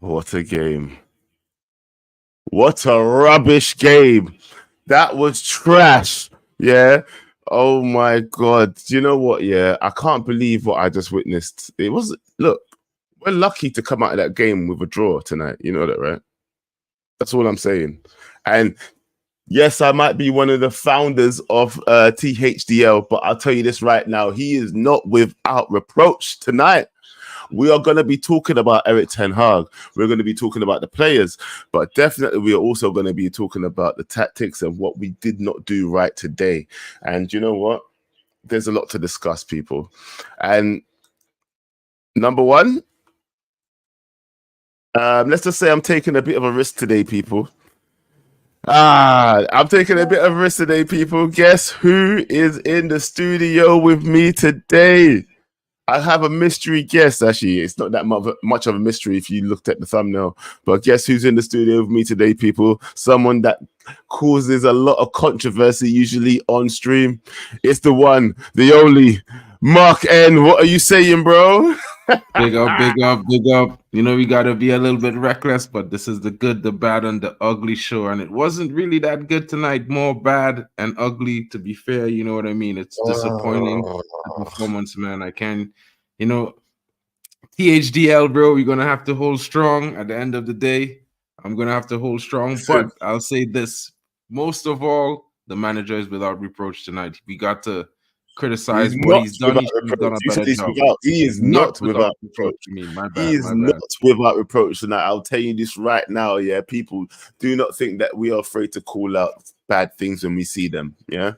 What a game. What a rubbish game. That was trash. Yeah. Oh my God. Do you know what? Yeah. I can't believe what I just witnessed. It was, look, we're lucky to come out of that game with a draw tonight. You know that, right? That's all I'm saying. And yes, I might be one of the founders of THDL, but I'll tell you this right now. He is not without reproach tonight. We are going to be talking about Erik ten Hag. We're going to be talking about the players, but definitely we are also going to be talking about the tactics and what we did not do right today. And you know what? There's a lot to discuss, people. And number one, let's just say I'm taking a bit of a risk today, people. I'm taking a bit of a risk today, people. Guess who is in the studio with me today? I have a mystery guest, actually. It's not that much of a mystery if you looked at the thumbnail. But guess who's in the studio with me today, people? Someone that causes a lot of controversy, usually on stream. It's the one, the only, Mark N. What are you saying, bro? Big up, big up, big up. You know, we got to be a little bit reckless, but this is the good, the bad, and the ugly show. And it wasn't really that good tonight. More bad and ugly, to be fair. You know what I mean? It's disappointing. The performance, man. I can't, you know, THDL, bro, we're going to have to hold strong at the end of the day. I'm going to have to hold strong. But I'll say this. Most of all, the manager is without reproach tonight. We got to criticize what he's done. He's done a better job. He is not without reproach. He is not without reproach tonight. I'll tell you this right now. Yeah, people, do not think that we are afraid to call out bad things when we see them. Yeah, 100%.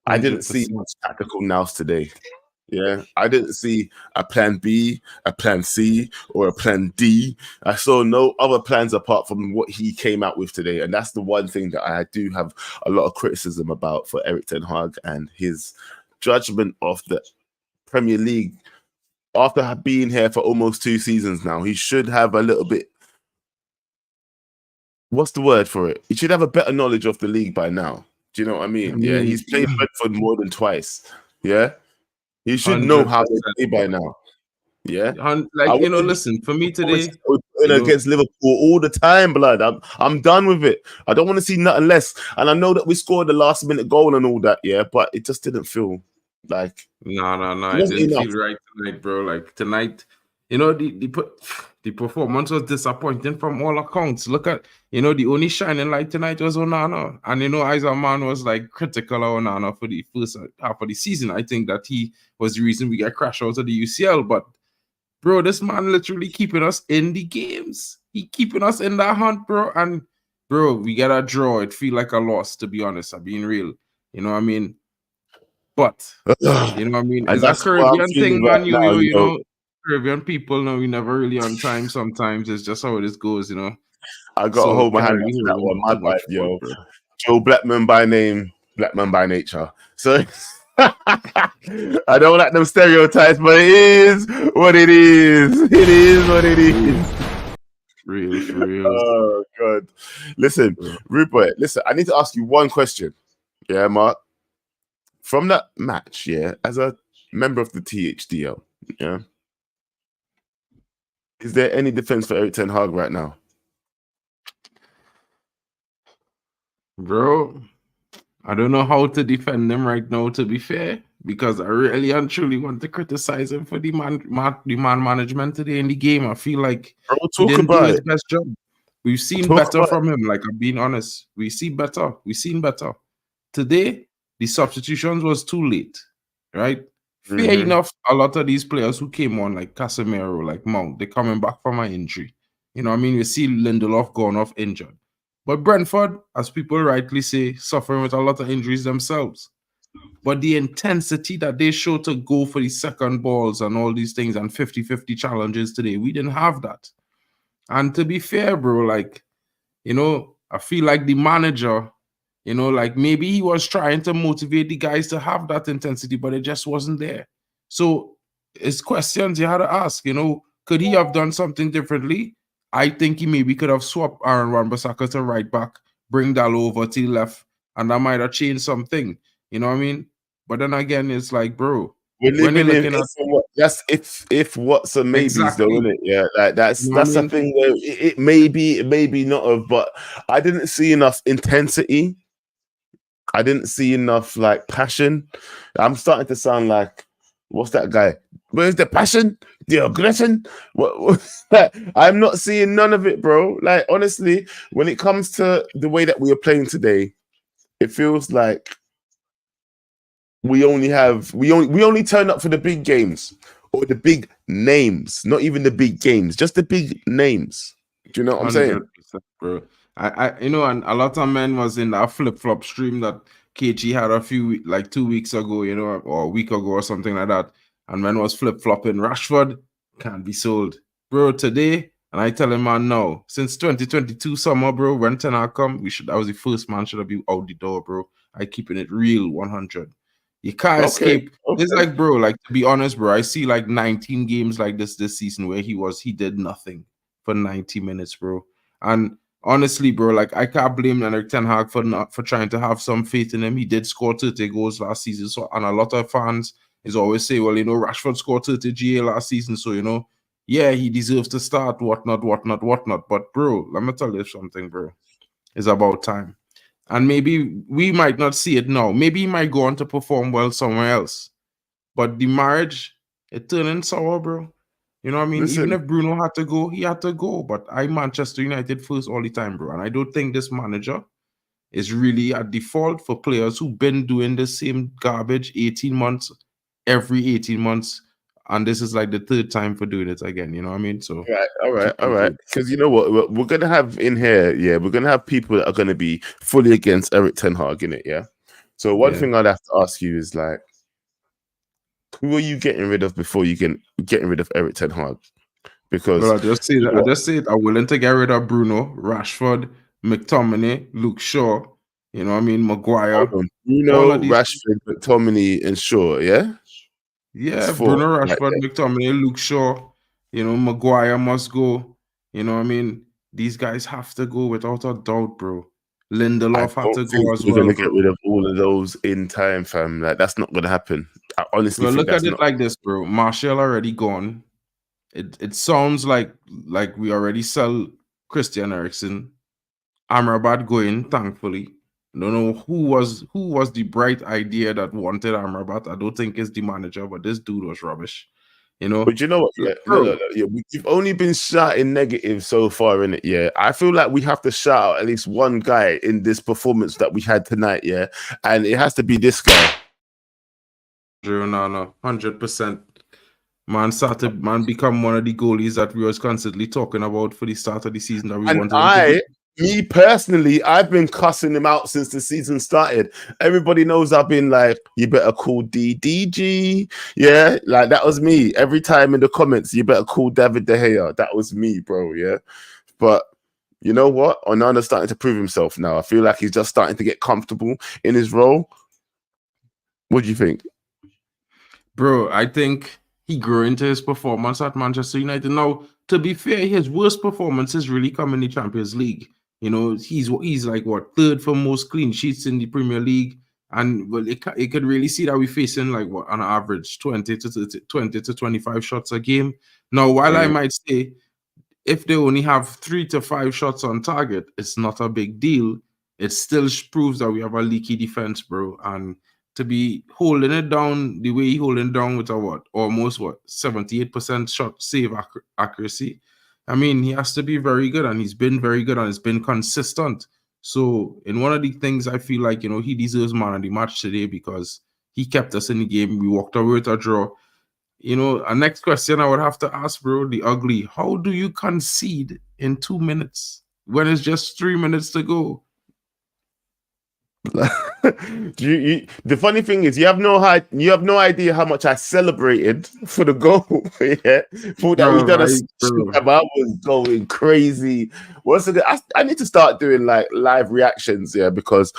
I didn't see much tactical nous today. Yeah, I didn't see a plan B, a plan C, or a plan D. I saw no other plans apart from what he came out with today. And that's the one thing that I do have a lot of criticism about for Erik ten Hag and his judgment of the Premier League. After being here for almost 2 seasons now, he should have a little bit, what's the word for it? He should have a better knowledge of the league by now. Do you know what I mean? Yeah, he's played Brentford more than twice. Yeah. He should 100%. Know how to play by now. Yeah, like, you know, listen, for me today, against Liverpool all the time, blood. I'm done with it. I don't want to see nothing less. And I know that we scored the last minute goal and all that, yeah, but it just didn't feel like no. It didn't feel right tonight, bro. Like tonight, you know, the performance was disappointing from all accounts. Look at, you know, the only shining light tonight was Onana. And, you know, Iserman was like critical of Onana for the first half of the season. I think that he was the reason we got crashed out of the UCL. But, bro, this man literally keeping us in the games. He keeping us in that hunt, bro. And, bro, we get a draw. It feel like a loss, to be honest. I'm being real. You know what I mean? But, you know what I mean? It's a Caribbean thing, man. You know, Caribbean people know we never really on time sometimes. It's just how it goes, you know. I got to hold my hand on that one. My bad, yo. Joe Blackman by name, Blackman by nature. So I don't like them stereotypes, but it is what it is. It is what it is. Real. Oh, God. Listen, Rupert, listen, I need to ask you one question. Yeah, Mark? From that match, yeah, as a member of the THDL, yeah, is there any defense for Erik ten Hag right now? Bro, I don't know how to defend him right now, to be fair, because I really and truly want to criticize him for the man management today in the game. I feel like he didn't do his best job. We've seen better from him, like I'm being honest. We've seen better. Today, the substitutions was too late, right? Fair enough, a lot of these players who came on, like Casemiro, like Mount, they're coming back from an injury. You know what I mean? You see Lindelof going off injured. But Brentford, as people rightly say, suffering with a lot of injuries themselves. But the intensity that they show to go for the second balls and all these things and 50-50 challenges today, we didn't have that. And to be fair, bro, like, you know, I feel like the manager, you know, like maybe he was trying to motivate the guys to have that intensity, but it just wasn't there. So it's questions you had to ask, you know, could he have done something differently? I think he maybe could have swapped Aaron Wan-Bissaka to right back, bring Dalot over to the left, and that might have changed something. You know what I mean? But then again, it's like, bro, We're when you're living in looking at that's if what's a maybes though, exactly, isn't it? Yeah, like you know what I that's a mean? thing where it may be not of, but I didn't see enough intensity. I didn't see enough like passion. I'm starting to sound like what's that guy? Where's the passion? The aggression? I'm not seeing none of it, bro. Like honestly, when it comes to the way that we are playing today, it feels like we only turn up for the big games or the big names, not even the big games, just the big names. Do you know what I'm saying? 100%, bro. You know, and a lot of men was in that flip flop stream that KG had like 2 weeks ago, you know, or a week ago or something like that. And men was flip flopping. Rashford can't be sold, bro. Today, and I tell him, man, no. Since 2022 summer, bro, when Ten Hag come, that was the first man should have been out the door, bro. I keeping it real, 100. You can't escape. It's like, bro, like to be honest, bro, I see like 19 games like this season where he did nothing for 90 minutes, bro. And honestly, bro, like I can't blame Erik ten Hag for trying to have some faith in him. He did score 30 goals last season. So, and a lot of fans is always say, well, you know, Rashford scored 30 GA last season. So, you know, yeah, he deserves to start, whatnot. But bro, let me tell you something, bro. It's about time. And maybe we might not see it now. Maybe he might go on to perform well somewhere else. But the marriage, it turning sour, bro. You know what I mean? Listen, even if Bruno had to go, he had to go. But I Manchester United first all the time, bro. And I don't think this manager is really at default for players who've been doing the same garbage 18 months, every 18 months. And this is like the third time for doing it again. You know what I mean? So all right. Because you know what, we're gonna have in here, yeah, we're gonna have people that are gonna be fully against Erik ten Hag in it, yeah. So one thing I'd have to ask you is like, who are you getting rid of before you getting rid of Erik ten Hag? Because I just say I'm willing to get rid of Bruno, Rashford, McTominay, Luke Shaw. You know what I mean? Maguire. Bruno, Rashford, McTominay, and Shaw, yeah? Yeah, Bruno, Rashford, McTominay, Luke Shaw. You know, Maguire must go. You know what I mean? These guys have to go without a doubt, bro. Lindelof had to go as well. We're gonna get rid of all of those in time, fam. Like that's not gonna happen. I honestly think look at it like this, bro. Martial already gone. It sounds like we already sell Christian Eriksen. Amrabat going, thankfully. I don't know who was the bright idea that wanted Amrabat. I don't think it's the manager, but this dude was rubbish. You know, but you know what? Yeah, look, yeah, we've only been shouting negative so far in it. Yeah, I feel like we have to shout out at least one guy in this performance that we had tonight. Yeah, and it has to be this guy. No, 100%. Man become one of the goalies that we was constantly talking about for the start of the season that we wanted. Me personally, I've been cussing him out since the season started. Everybody knows I've been like, you better call DDG. Yeah, like that was me. Every time in the comments, you better call David De Gea. That was me, bro. Yeah. But you know what? Onana's starting to prove himself now. I feel like he's just starting to get comfortable in his role. What do you think? Bro, I think he grew into his performance at Manchester United. Now, to be fair, his worst performances really come in the Champions League. You know, he's like what, third for most clean sheets in the Premier League, and well, it could really see that we're facing like what on average 20 to 25 shots a game. Now, while I might say if they only have 3 to 5 shots on target, it's not a big deal. It still proves that we have a leaky defense, bro, and to be holding it down the way he holding down with almost 78% shot save accuracy. I mean, he has to be very good, and he's been very good, and it's been consistent. So, in one of the things, I feel like, you know, he deserves man of the match today because he kept us in the game. We walked away with a draw. You know, a next question I would have to ask, bro, the ugly. How do you concede in 2 minutes when it's just 3 minutes to go? The funny thing is, you have no idea how much I celebrated for the goal. Yeah, thought that we done I was going crazy. What's it? I need to start doing like live reactions. Yeah, because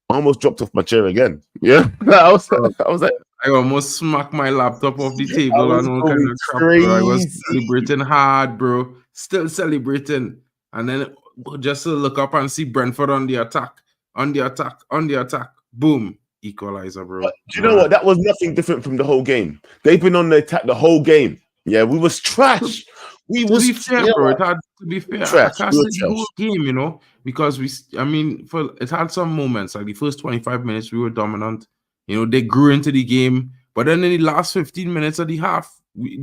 I almost dropped off my chair again. Yeah, I was like, I almost smacked my laptop off the table and all kind of crap. Bro. I was celebrating hard, bro. Still celebrating, and then just to look up and see Brentford on the attack. Boom. equalizer, bro. But do you know what? That was nothing different from the whole game. They've been on the attack the whole game. Yeah, we was trash. To be fair, bro, it had to be fair. Trash. I can't say the whole game, you know, because it had some moments like the first 25 minutes we were dominant. You know, they grew into the game, but then in the last 15 minutes of the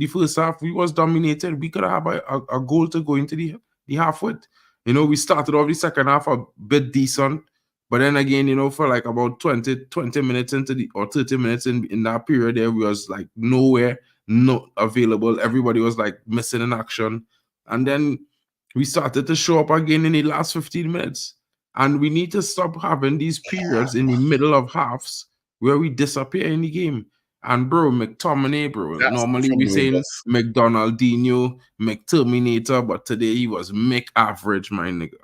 first half, we was dominated. We could have a goal to go into the half with. You know, we started off the second half a bit decent, but then again, you know, for like about 20 minutes or 30 minutes in that period there, we was like nowhere, not available. Everybody was like missing in action. And then we started to show up again in the last 15 minutes. And we need to stop having these periods in the middle of halves where we disappear in the game. And bro, McTominay, bro. Normally we say McDonaldinho, McTerminator, but today he was Average, my nigga.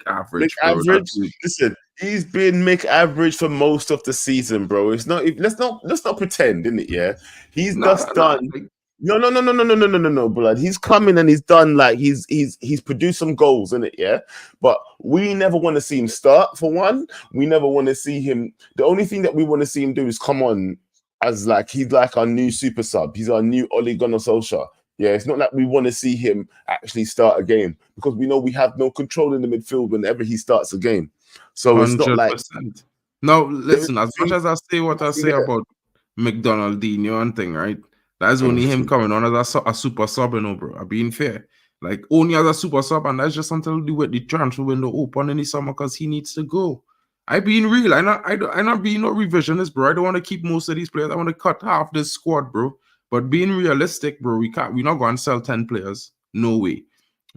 Average, bro. Average. Listen, he's been Average for most of the season, bro. It's not. Let's not pretend, innit? Yeah, he's done. No, blood. He's coming and he's done like he's produced some goals, innit? Yeah, but we never want to see him start. For one, we never want to see him. The only thing that we want to see him do is come on as like he's like our new super sub. He's our new Ole Gunnar Solskjaer. Yeah, it's not like we want to see him actually start a game because we know we have no control in the midfield whenever he starts a game. So 100%. It's not like. No, listen. As much as I say what I say about McDonaldinho and thing, right? That's only him coming on as a super sub, you know, bro. I'm being fair. Like, only as a super sub, and that's just until the transfer window open in the summer because he needs to go. I being real. I'm not being no revisionist, bro. I don't want to keep most of these players. I want to cut half this squad, bro. But being realistic, bro, we're not going to sell 10 players. No way.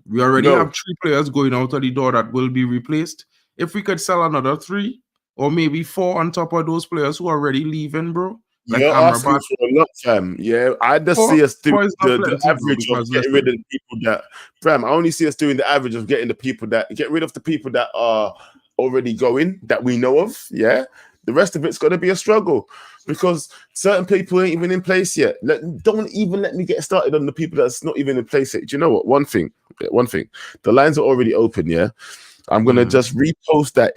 We already have 3 players going out of the door that will be replaced. If we could sell another 3 or maybe 4 on top of those players who are already leaving, bro. Like you're asking for a lot, fam. Yeah, I just see us do the average of getting rid of the people that, fam. I only see us doing the average of get rid of the people that are already going that we know of. Yeah, the rest of it's going to be a struggle because certain people ain't even in place yet. Don't even let me get started on the people that's not even in place yet. Do you know what? One thing. The lines are already open. Yeah, I'm gonna just repost that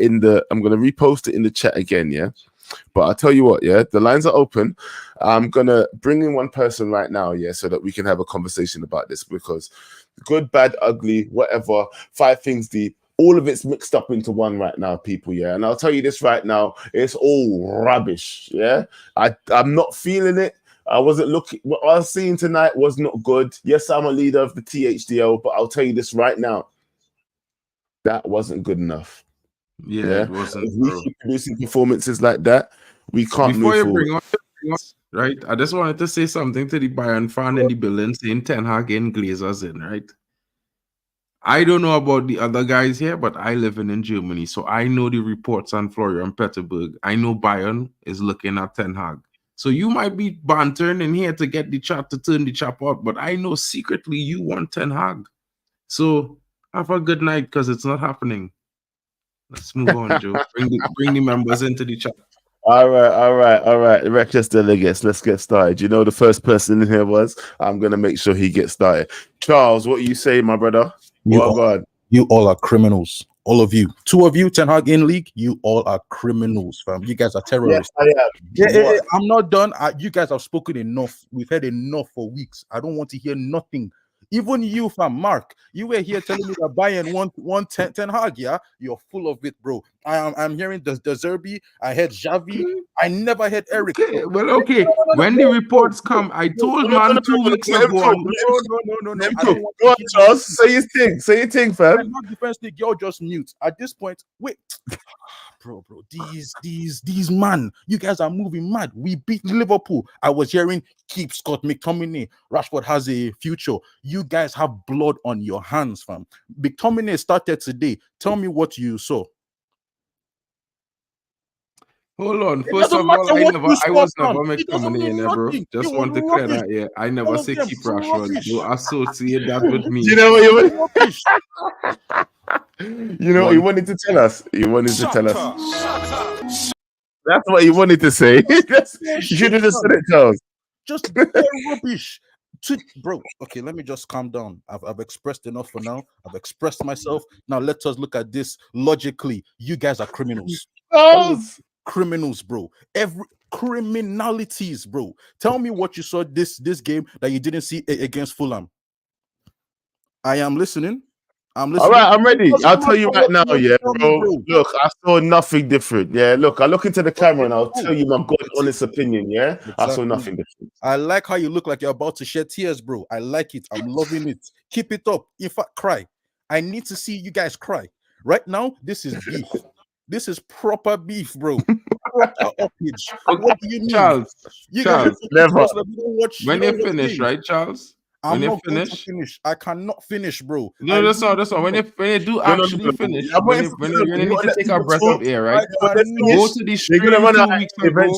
I'm gonna repost it in the chat again. Yeah. But I'll tell you what, yeah, the lines are open. I'm going to bring in one person right now, yeah, so that we can have a conversation about this because good, bad, ugly, whatever, 5 things deep, all of it's mixed up into one right now, people, yeah. And I'll tell you this right now, it's all rubbish, yeah. I'm not feeling it. I wasn't looking, what I was seeing tonight was not good. Yes, I'm a leader of the THDL, but I'll tell you this right now, that wasn't good enough. Yeah, it wasn't. If we keep producing performances like that, we can't move forward. Bring on, right? I just wanted to say something to the Bayern fan in the building saying Ten Hag and Glazers in, right? I don't know about the other guys here, but I live in Germany, so I know the reports on Florian Plettenberg. I know Bayern is looking at Ten Hag. So you might be bantering in here to get the chat to turn the chap up, but I know secretly you want Ten Hag. So have a good night because it's not happening. Let's move on, Joe. Bring the members into the chat. All right. The reckless delegates, let's get started. You know the first person in here was? I'm going to make sure he gets started. Charles, what you say, my brother? You all are criminals. All of you. 2 of you, Ten Hag in league, you all are criminals, fam. You guys are terrorists. Yes, I am. I'm not done. You guys have spoken enough. We've heard enough for weeks. I don't want to hear nothing. Even you, fam, Mark, you were here telling me that Bayern want Ten Hag, yeah? You're full of it, bro. I'm hearing the Zerbi. I heard Xavi. I never heard Eric. Okay. Well, okay. When the reports come, I told man 2 weeks ago. No. Go on, Charles. Say your thing, fam. I'm not defense league. You're just mute. At this point, wait. Bro, these man, you guys are moving mad. We beat Liverpool. I was hearing keep Scott McTominay. Rashford has a future. You guys have blood on your hands, fam. McTominay started today. Tell me what you saw. Hold on. First of all, I was never McTominay in there, bro. Just want to clear that, yeah. I never say keep Rashford. You associate that with me. You know what you know what he wanted to tell us? He wanted to tell us. That's what he wanted to say. You should have just said it, Charles. Just rubbish. Bro, okay, let me just calm down. I've expressed enough for now. I've expressed myself. Now let us look at this logically. You guys are criminals. criminals, bro. Every criminalities, bro. Tell me what you saw this game that you didn't see against Fulham. I am listening. I'm listening. All right, I'm ready. I'll tell you right now, yeah, bro. Look, I saw nothing different. Yeah, look, I look into the camera and I'll tell you my God honest opinion. Yeah, exactly. I saw nothing different. I like how you look like you're about to shed tears, bro. I like it. I'm loving it. Keep it up. In fact, cry. I need to see you guys cry. Right now, this is beef. This is proper beef, bro. Proper uppage. What do you mean? Charles, never. When you finish, right, Charles? I'm not going to finish. I cannot finish, bro. No, that's not. When you do actually finish, when you need to take a breath of air, right? Go to the stream 2 weeks ago.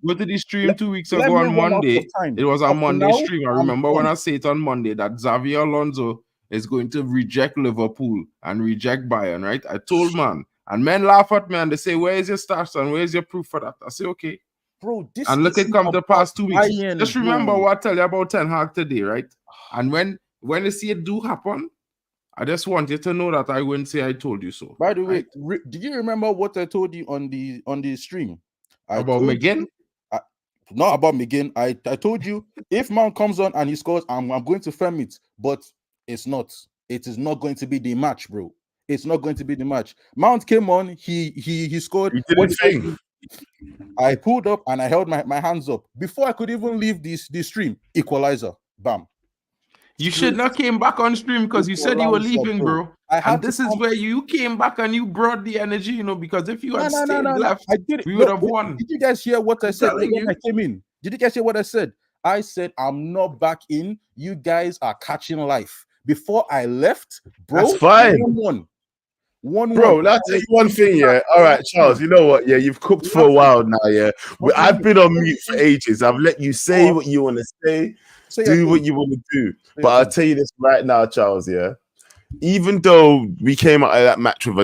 Go to the stream 2 weeks ago on Monday. It was a Monday stream. I remember when I said it on Monday that Xavier Alonso is going to reject Liverpool and reject Bayern, right? I told man, and men laugh at me and they say, "Where is your stats and where is your proof for that?" I say, "Okay." Bro, this and look, it come the past 2 weeks. Just remember what I tell you about Ten Hag today, right? And when you see it do happen, I just want you to know that I wouldn't say I told you so. By the way, did you remember what I told you on the stream? About McGinn? Not about McGinn. I told you if Mount comes on and he scores, I'm going to firm it. But it's not. It is not going to be the match, bro. It's not going to be the match. Mount came on. He scored. He didn't think. I pulled up and I held my hands up before I could even leave this stream. Equalizer. Bam. You should not came back on stream because you said you were leaving, bro. And this is where you came back and you brought the energy, you know, because if you had stayed left, we would have won. Did you guys hear what I said when I came in? Did you guys hear what I said? I said, I'm not back in. You guys are catching life. Before I left, bro, that's fine. 1-1. Bro, that's one thing, yeah. All right, Charles, you know what? Yeah, you've cooked for a while now, yeah. I've been on mute for ages. I've let you say what you want to say. Do what you want to do. But I'll tell you this right now, Charles, yeah. Even though we came out of that match with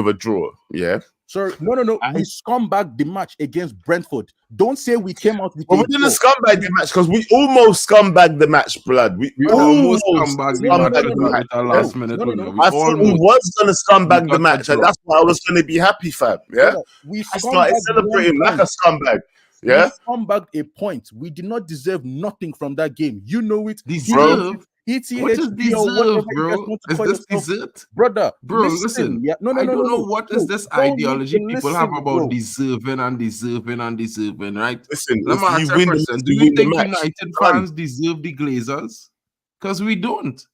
a draw, yeah. Sorry, no. We scumbagged the match against Brentford. Don't say we came out with. Well, we didn't scumbag the match because we almost scumbagged the match, blood. We almost scumbagged the match at last minute. I thought we was gonna scumbag the match, and that's why I was gonna be happy, fam. Yeah, I started celebrating like a scumbag. Yeah, we scumbagged a point. We did not deserve nothing from that game. You know it. Deserve? What is deserve, bro? Is this desert? Brother, listen. Yeah, no. I don't know what is this ideology people have about deserving, right? Listen, let me ask you a question. Do you think United fans deserve the Glazers? Because we don't.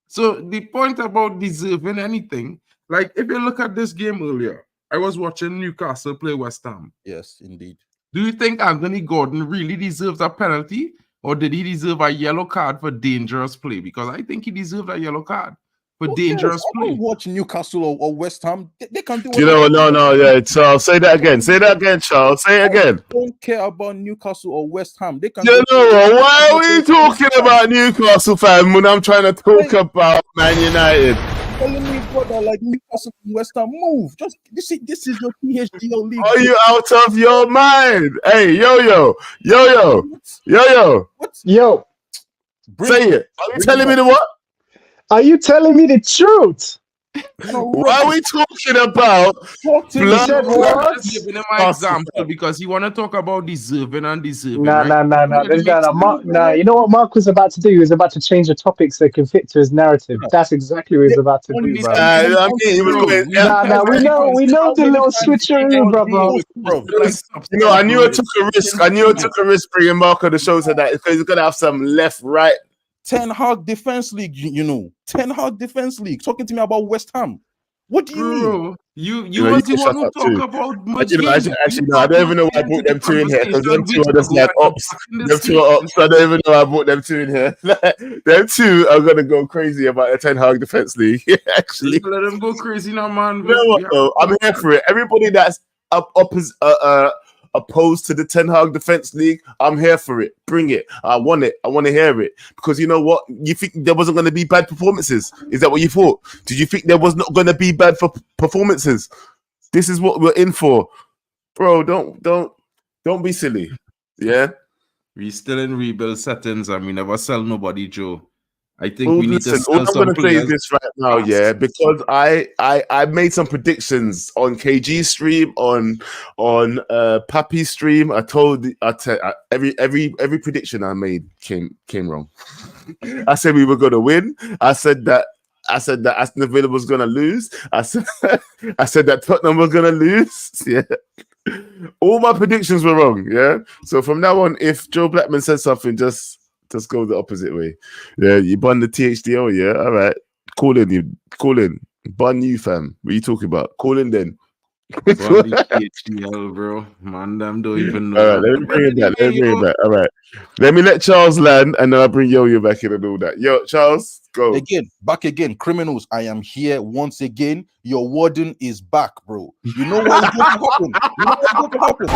So the point about deserving anything, like if you look at this game earlier, I was watching Newcastle play West Ham. Yes, indeed. Do you think Anthony Gordon really deserves a penalty? Or did he deserve a yellow card for dangerous play? Because I think he deserved a yellow card for dangerous play. I don't watch Newcastle or West Ham. They can do. Yeah, Charles. Say that again. Say that again, Charles. Say it again. I don't care about Newcastle or West Ham. They can. Why are we talking about Newcastle, fam? When I'm trying to talk about Man United. Telling me, brother, like Newcastle and West Ham, move. Just this is your PHGO league. Are you out of your mind? Hey, yo. What? Yo. Say it. Are you telling me the what? Are you telling me the truth? Why are we talking about blood? Just giving him an example because you want to talk about deserving and deserving. Nah. You know what Mark was about to do? He was about to change the topic so it can fit to his narrative. That's exactly what he was about to do, bro. We know the little switcheroo, bro. You know, I knew I took a risk bringing Mark on the show today because he's gonna have some left, right. Ten Hag Defense League, you know. Ten Hag Defense League. Talking to me about West Ham. What do you mean? You want to talk about much actually, no, I don't even know why I brought them two in here because them two are just like ops. Them two are ops. I don't even know why I brought them two in here. Them two are gonna go crazy about the Ten Hag Defense League. Actually, let them go crazy now, man. You know what, though? I'm here for it. Everybody that's opposed to the Ten Hag Defense League, I'm here for it. Bring it. I want it. I want to hear it. Because you know what? You think there wasn't going to be bad performances? Is that what you thought? Did you think there was not going to be bad performances? This is what we're in for. Bro, don't be silly. Yeah? We still in rebuild settings and we never sell nobody, Joe. I think we need to Listen, all sell I'm some going to say is players. this right now, fast. yeah, because I made some predictions on KG stream, on Pappy's stream. Every prediction I made came wrong. I said we were going to win. I said that Aston Villa was going to lose. I said that Tottenham was going to lose. Yeah. All my predictions were wrong. Yeah. So from now on, if Joe Blackman says something, just go the opposite way. Yeah. You bun the THDO. Yeah. All right. Call in. Bun you, fam. What are you talking about? Call in then. HDL, bro. Man, them don't even know. All right, let me bring it back. All right, let me let Charles land, and then I'll bring Yo back in and all that. Yo, Charles, go back again. Criminals, I am here once again. Your warden is back, bro. You know what is going to happen?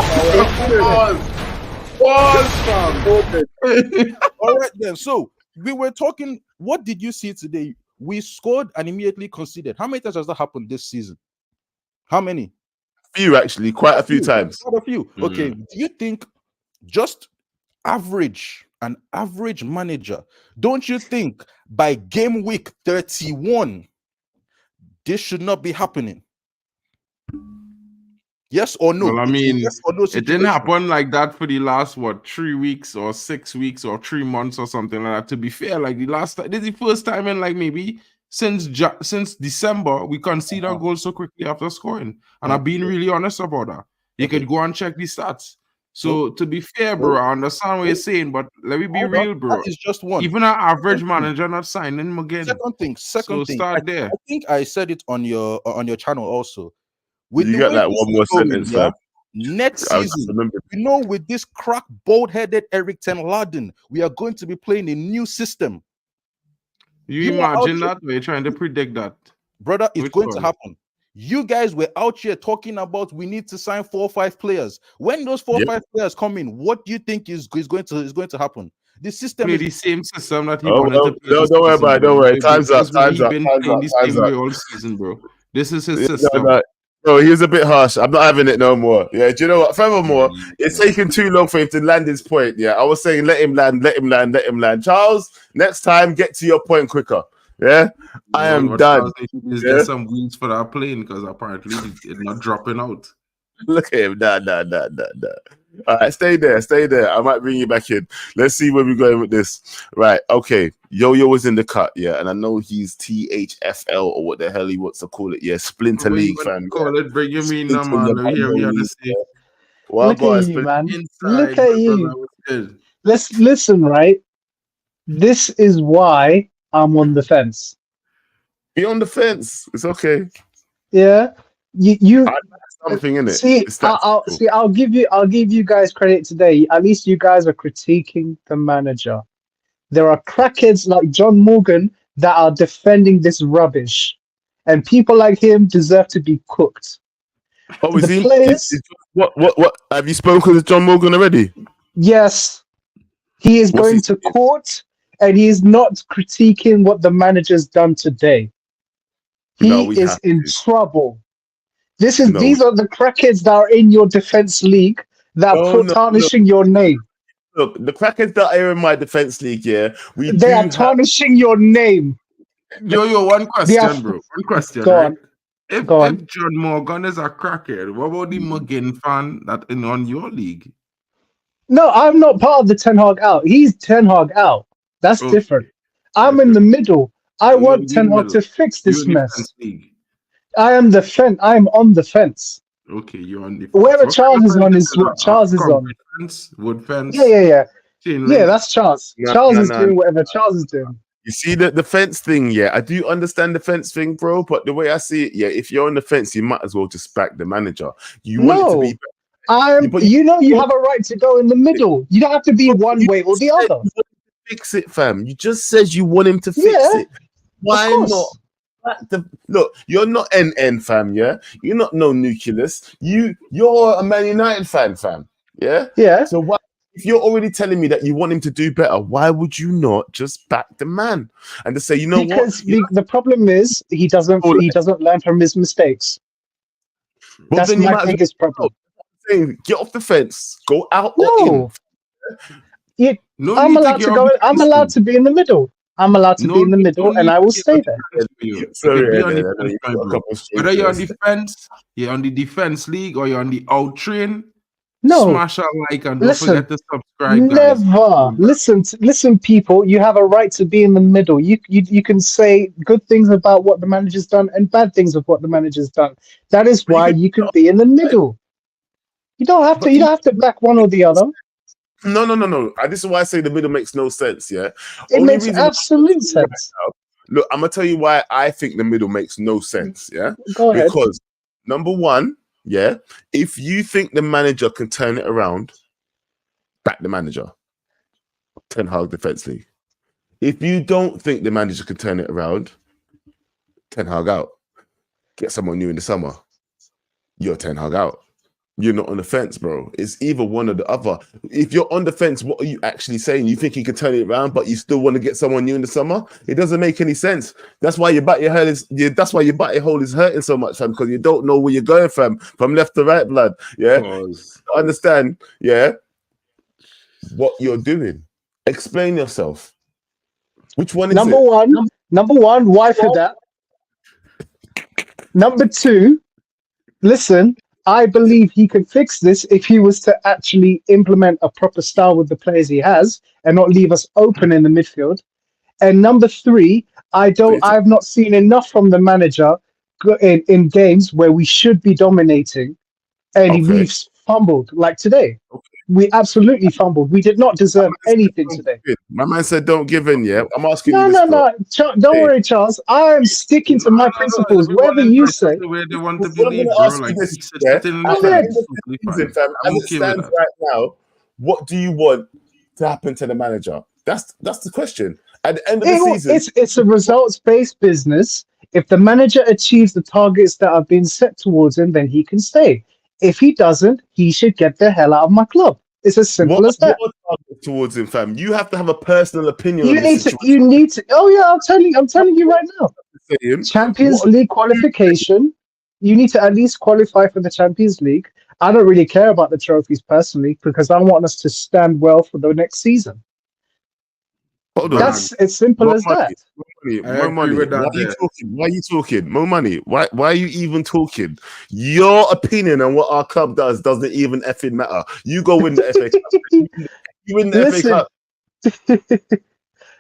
All right, then. So we were talking. What did you see today? We scored and immediately conceded. How many times has that happened this season? How many? Few, actually, quite a few times. Quite a few. Okay. Do you think just an average manager, don't you think by game week 31 this should not be happening? Yes or no? Well, I mean, yes or no it didn't happen like that for the last 3 weeks or 6 weeks or 3 months or something like that. To be fair, like this is the first time in like maybe since December we concede our goals so quickly after scoring, and I've been really honest about that. You could go and check the stats. So to be fair, bro, I understand what you're saying, but let me be real, bro. That is just one. Even an average manager not signing him again. Second thing. Start there. I think I said it on your channel also. You got that one more sentence, fam. Next season, with this crack, bald-headed Eric ten Laden, we are going to be playing a new system. You imagine that? We're trying to predict that. Brother, it's going to happen. You guys were out here talking about we need to sign 4 or 5 players. When those 4 or 5 players come in, what do you think is going to happen? The system is the same system that he wanted to play. Don't worry about it. Don't worry. Time's up. All season, bro. This is his system. No, he was a bit harsh. I'm not having it no more. Yeah, do you know what? Furthermore, it's taking too long for him to land his point. Yeah, I was saying let him land. Charles, next time, get to your point quicker. Yeah, I am done. Get some wheels for that plane because apparently it's not dropping out. Look at him. Nah. All right, stay there. I might bring you back in. Let's see where we're going with this. Right, okay. Yo was in the cut, yeah, and I know he's THFL or what the hell he wants to call it. Yeah, Splinter League fan. Call it, bring him in, man. We have to see. Look at you, man. Look at you. Let's listen, right? This is why I'm on the fence. Be on the fence. It's okay. Yeah, you. Something in it. See, I'll give you guys credit today. At least you guys are critiquing the manager. There are crackheads like John Morgan that are defending this rubbish, and people like him deserve to be cooked. Oh, is he? What? Have you spoken to John Morgan already? Yes, he is going to court, and he is not critiquing what the manager's done today. He is in trouble. These are the crackheads that are in your defense league that are tarnishing your name. Look, the crackheads that are in my defense league, yeah, they are tarnishing your name. Yo, one question, bro. One question. Go on. If John Morgan is a crackhead, what about the McGinn fan that is on your league? No, I'm not part of the Ten Hag out. He's Ten Hag out. That's different. I'm in the middle. I want Ten Hag to fix this mess. I am I am on the fence. Okay, you're on the fence. Wherever Charles is on is what Charles is on. Wood fence. Yeah. Yeah, that's Charles. Charles is doing whatever Charles is doing. You see the fence thing, yeah. I do understand the fence thing, bro. But the way I see it, yeah, if you're on the fence, you might as well just back the manager. You want it to be better. You have a right to go in the middle. You don't have to be one way or the other. Fix it, fam. You just said you want him to fix it. Why not? Look, you're not NN fam, yeah. You're not no Nucleus. You're a Man United fan, fam. Yeah. Yeah. So why, if you're already telling me that you want him to do better, why would you not just back the man and just say, you know what? Because the problem is he doesn't learn from his mistakes. Well, that's my biggest problem. Get off the fence. Go out. No. I'm allowed to go. I'm allowed to be in the middle. I'm allowed to be in the middle, and I will stay there. Sorry, whether you're on defense, you're on the defense league, or you're on the out train. No, smash that like and don't forget to subscribe. Never guys. listen, people. You have a right to be in the middle. You can say good things about what the manager's done and bad things of what the manager's done. That is why you can be in the middle. You don't have to. You don't have to back one or the other. No. This is why I say the middle makes no sense. Yeah, it makes absolute sense. Look, I'm gonna tell you why I think the middle makes no sense. Yeah, go ahead. Because number one. Yeah, if you think the manager can turn it around, back the manager. Ten Hag Defense League. If you don't think the manager can turn it around, Ten Hag out. Get someone new in the summer. You're Ten Hag out. You're not on the fence, bro. It's either one or the other. If you're on the fence, what are you actually saying? You think you can turn it around, but you still want to get someone new in the summer? It doesn't make any sense. That's why your button hole is hurting so much, fam, because you don't know where you're going from left to right, blood. Yeah, understand? Yeah, what you're doing. Explain yourself. Which one is number one? Number one, why for that? Number two, listen. I believe he could fix this if he was to actually implement a proper style with the players he has and not leave us open in the midfield. And number three, I've not seen enough from the manager in games where we should be dominating, and we've fumbled like today. We absolutely fumbled. We did not deserve anything today. My man said, "Don't give in." Yeah, I'm asking you. No. Don't worry, Charles. I am sticking to my principles. Whatever you say. The way they want to believe, bro. Like, as it stands right now, what do you want to happen to the manager? That's the question. At the end of the season, it's a results-based business. If the manager achieves the targets that have been set towards him, then he can stay. If he doesn't, he should get the hell out of my club. It's as simple as that. Towards him, fam. You have to have a personal opinion. You need to. Oh yeah, I'm telling you right now. Champions League qualification. You need to at least qualify for the Champions League. I don't really care about the trophies personally because I want us to stand well for the next season. That's as simple as that. More money. Why are you talking? More money. Why are you even talking? Your opinion on what our club doesn't even effing matter. You go win the FA Cup. You win the FA Cup.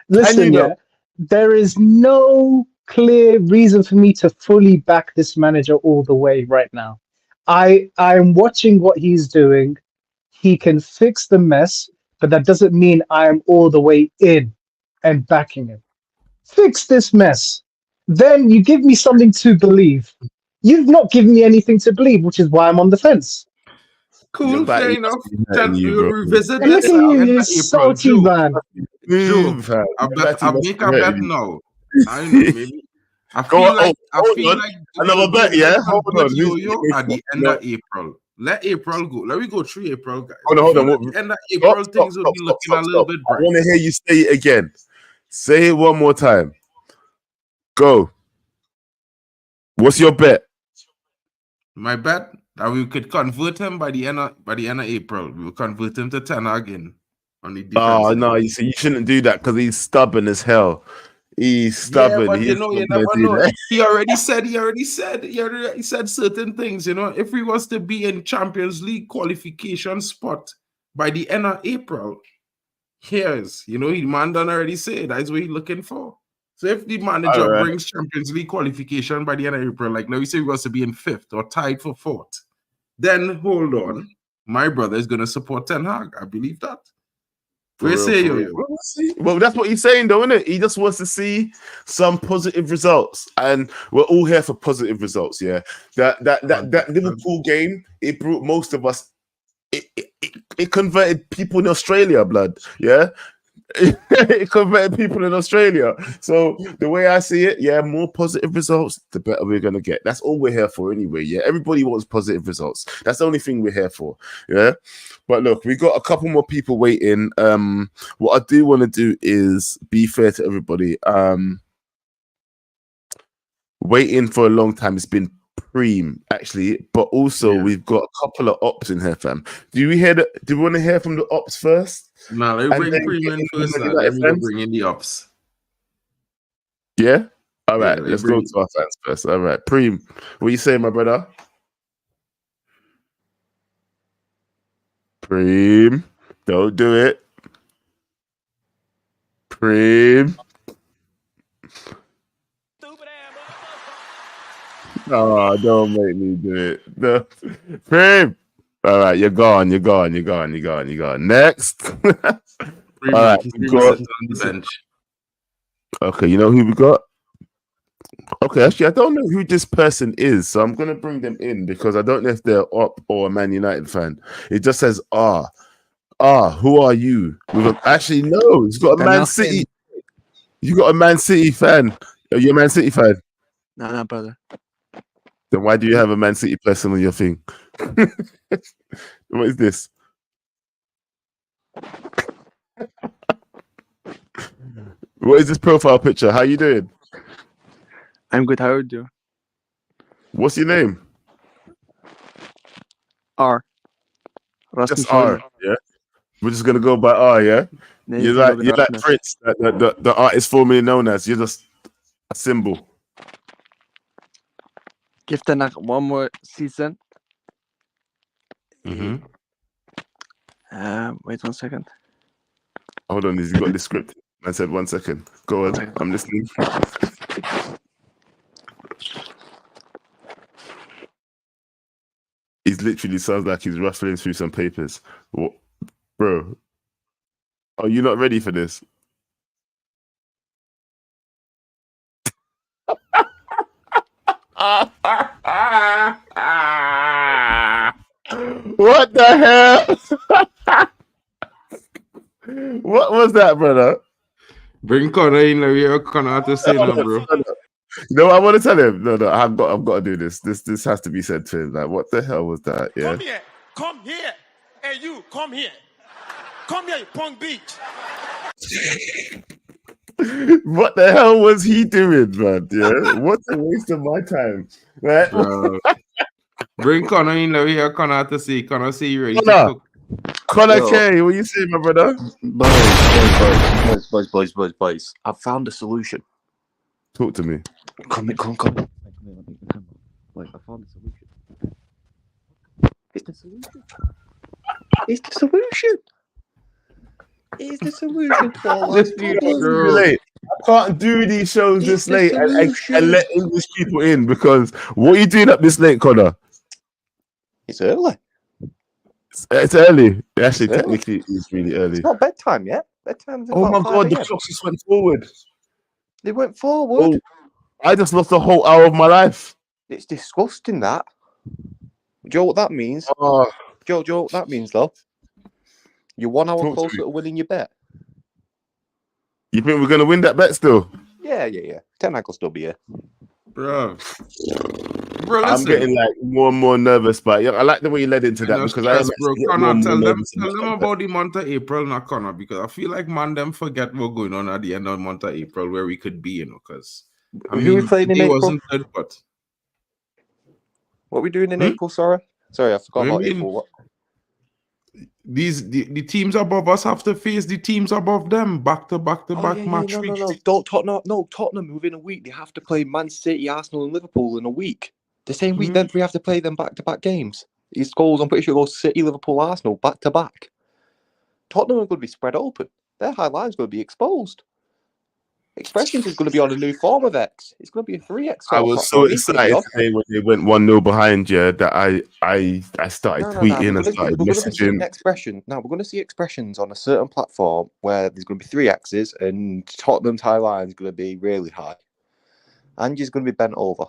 Listen, there is no clear reason for me to fully back this manager all the way right now. I'm watching what he's doing. He can fix the mess, but that doesn't mean I am all the way in and backing him. Fix this mess. Then you give me something to believe. You've not given me anything to believe, which is why I'm on the fence. Cool, fair enough. We'll revisit this. Look at you, salty man. I'll make a bet now. I know, maybe. I feel like another bet, yeah. Hold on. At the end of April. Let April go. Let me go through April, guys. Hold on. At the end of April, things will be looking a little bit bright. I want to hear you say it again. Say it one more time. Go. What's your bet? My bet that we could convert him by the end of April. We will convert him to 10 again on the defense. Oh no, you shouldn't do that because he's stubborn as hell. He's stubborn. Yeah, but you never know. He already said certain things. If he was to be in Champions League qualification spot by the end of April, here's he man done already said that's what he's looking for. So if the manager brings Champions League qualification by the end of April, like let me say he was to be in 5th or tied for 4th, then hold on, my brother is gonna support Ten Hag. I believe that. Well, that's what he's saying, though, isn't it? He just wants to see some positive results, and we're all here for positive results. Yeah, that Liverpool game, it brought most of us. It converted people in Australia, blood. Yeah. It converted people in Australia. So the way I see it, yeah, more positive results, the better we're gonna get. That's all we're here for anyway. Yeah, everybody wants positive results. That's the only thing we're here for. Yeah. But look, we got a couple more people waiting. What I do want to do is be fair to everybody. Waiting for a long time. It's been actually, but also we've got a couple of ops in here, fam. Do we want to hear from the ops first? No, let me bring Preem in first. Let me bring in the ops. Yeah? All right, let's go to our fans first. All right, Preem, what you saying, my brother? Preem, don't do it. Preem. Oh, don't make me do it. No. Preem. All right, you're gone. Next. All right, we got on the bench. Okay, you know who we got? Okay, actually, I don't know who this person is, so I'm gonna bring them in because I don't know if they're up or a Man United fan. It just says who are you? Actually, no, it's got a Man City. You got a Man City fan. Are you a Man City fan? No, brother. Then why do you have a Man City person on your thing? What is this? What is this profile picture? How you doing? I'm good. How are you doing? What's your name? R. Just R. Yeah. We're just gonna go by R. Yeah. You're like Prince, the artist formerly known as. You're just a symbol. Give Ten Hag one more season. Mm-hmm. Wait 1 second. Hold on, he's got the script. I said 1 second. Go on, I'm listening. He literally sounds like he's rustling through some papers. What, bro? Are you not ready for this? What the hell? What was that, brother? Bring Connor in. Let me hear Connor to say now, bro. No, I want to tell him. No, I've got to do this. This has to be said to him. Like, what the hell was that? Yeah. Come here, hey you, come here, you punk bitch. What the hell was he doing, man? Yeah, what a waste of my time. Right? Bring Connor in. Let me hear Connor to say. Connor, say you ready to cook. Connor K, what you saying, my brother? Boys. I've found a solution. Talk to me. Come. Wait, I found a solution. It's the solution. It's the solution to all our problems. Late. I can't do these shows this late and let English people in because what are you doing up this late, Connor? It's early. It's early. Actually, technically, it's really early. It's not bedtime yet. Bedtime's oh my god, the clocks just went forward. They went forward. Oh, I just lost a whole hour of my life. It's disgusting, that. Do you know what that means? Do you know what that means, though? You're 1 hour closer to winning your bet. You think we're going to win that bet still? Yeah. Ten Hag will still be here. Bro, I'm getting like more and more nervous, but I like the way you led into that because Connor, tell them about the month of April, not Connor, because I feel like them forget what's going on at the end of the month of April where we could be, because who we playing in April? Wasn't good, but what are we doing in April? Sorry, I forgot about April. What? The teams above us have to face the teams above them back to back match weeks. No, Tottenham within a week. They have to play Man City, Arsenal, and Liverpool in a week. The same week, then we have to play them back-to-back games. These goals, I'm pretty sure, goes City, Liverpool, Arsenal back-to-back. Tottenham are going to be spread open. Their high line is going to be exposed. Expressions is going to be on a new form of X. It's going to be a 3X. I was so excited today when they went 1-0 behind you that I started tweeting and started messaging. We're going to see expressions on a certain platform where there's going to be 3 X's and Tottenham's high line is going to be really high. Angie's going to be bent over.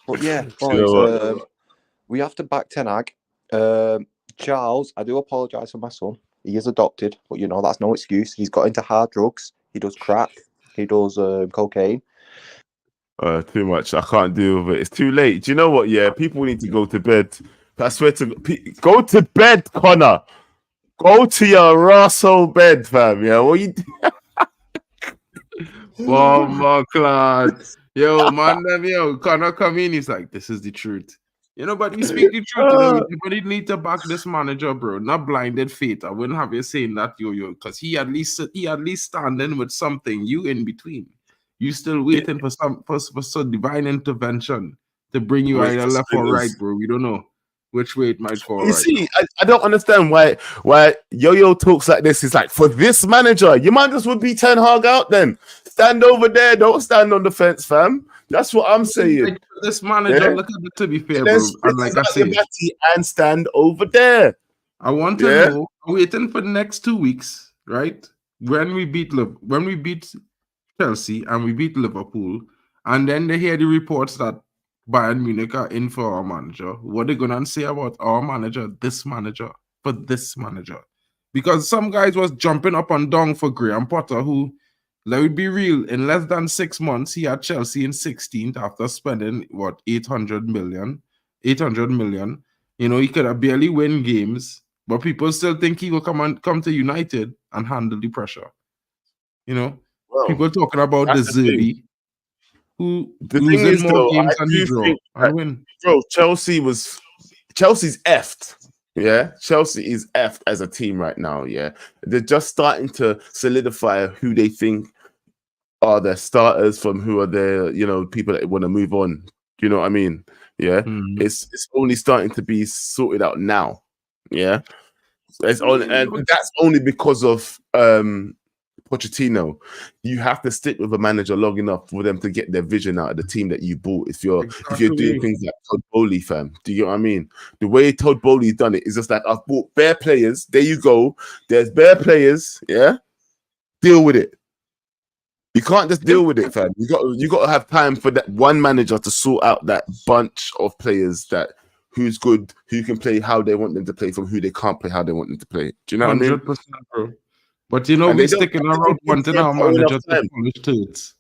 But yeah, boys, we have to back Ten Hag. Charles, I do apologise for my son. He is adopted, but that's no excuse. He's got into hard drugs. He does crack. He does cocaine. Too much. I can't deal with it. It's too late. Do you know what? Yeah, people need to go to bed. I swear to go to bed, Connor. Go to your arsehole bed, fam. Yeah, what you? Oh my God. Yo, man, Connor come in. He's like, this is the truth. You know, but we speak the truth. You know, everybody need to back this manager, bro. Not blinded faith. I wouldn't have you saying that, yo, because he at least standing with something. You in between. You still waiting for some divine intervention to bring you either left or right, bro. We don't know which way it might fall. You see, I don't understand why Yo-Yo talks like this. He's like, for this manager, you might just would be Ten Hag out then. Stand over there, don't stand on the fence, fam. That's what I'm saying. Like, this manager, look at it, to be fair, bro. And like I said, and stand over there. I want to know, waiting for the next 2 weeks, right? When we beat Chelsea and we beat Liverpool, and then they hear the reports that Bayern Munich are in for our manager. What are they gonna say about our manager, this manager, for this manager? Because some guys was jumping up and down for Graham Potter, who, let me be real, in less than 6 months, he had Chelsea in 16th after spending, 800 million. You know, he could have barely win games, but people still think he will come to United and handle the pressure. You know, people talking about the Zerbi, who losing more games than he draw and win. Bro, Chelsea's effed. Yeah, Chelsea is effed as a team right now. Yeah, they're just starting to solidify who they think are their starters from who are their, people that want to move on. You know what I mean? Yeah, it's only starting to be sorted out now. Yeah, and that's only because of Pochettino. You have to stick with a manager long enough for them to get their vision out of the team that you bought. If you're doing things like Todd Bowley, fam, do you know what I mean? The way Todd Bowley's done it is just like, I've bought bare players. There you go. There's bare players. Yeah, deal with it. You can't just deal with it, fam. You got to have time for that one manager to sort out that bunch of players that who's good, who can play how they want them to play, from who they can't play how they want them to play. Do you know what I mean? 100%, bro. But we're sticking around wanting our manager to polish tools.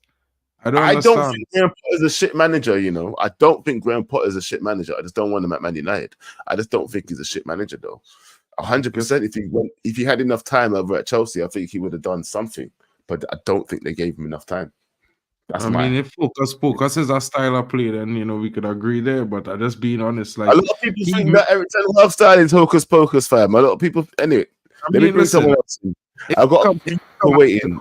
I don't think Graham Potter's a shit manager, I don't think Graham Potter's a shit manager. I just don't want him at Man United. I just don't think he's a shit manager, though. 100%. If he had enough time over at Chelsea, I think he would have done something. But I don't think they gave him enough time. If focus is a style of play, then we could agree there. But I just being honest, like a lot of people think that Eric Ten Hag style is hocus pocus, fam. A lot of people. Anyway, let me bring someone else in. I've got people waiting.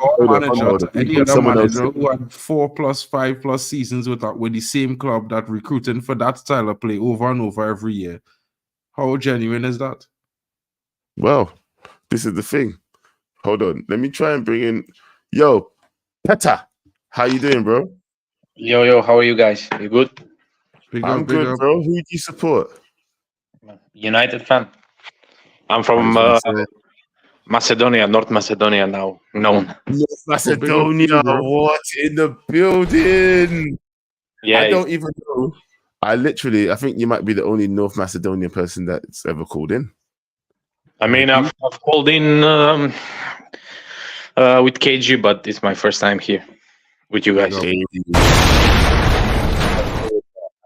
Any other manager who had 4+, 5+ seasons with the same club that recruiting for that style of play over and over every year, how genuine is that? Well, this is the thing. Hold on, let me try and bring in. Yo, Peta, how you doing, bro? Yo, how are you guys? You good? I'm good, bro. Who do you support? United fan. I'm from Macedonia, North Macedonia now known. North Macedonia, what in the building? Yeah, I don't even know. I think you might be the only North Macedonian person that's ever called in. I mean, I've called in with KG, but it's my first time here with you guys. I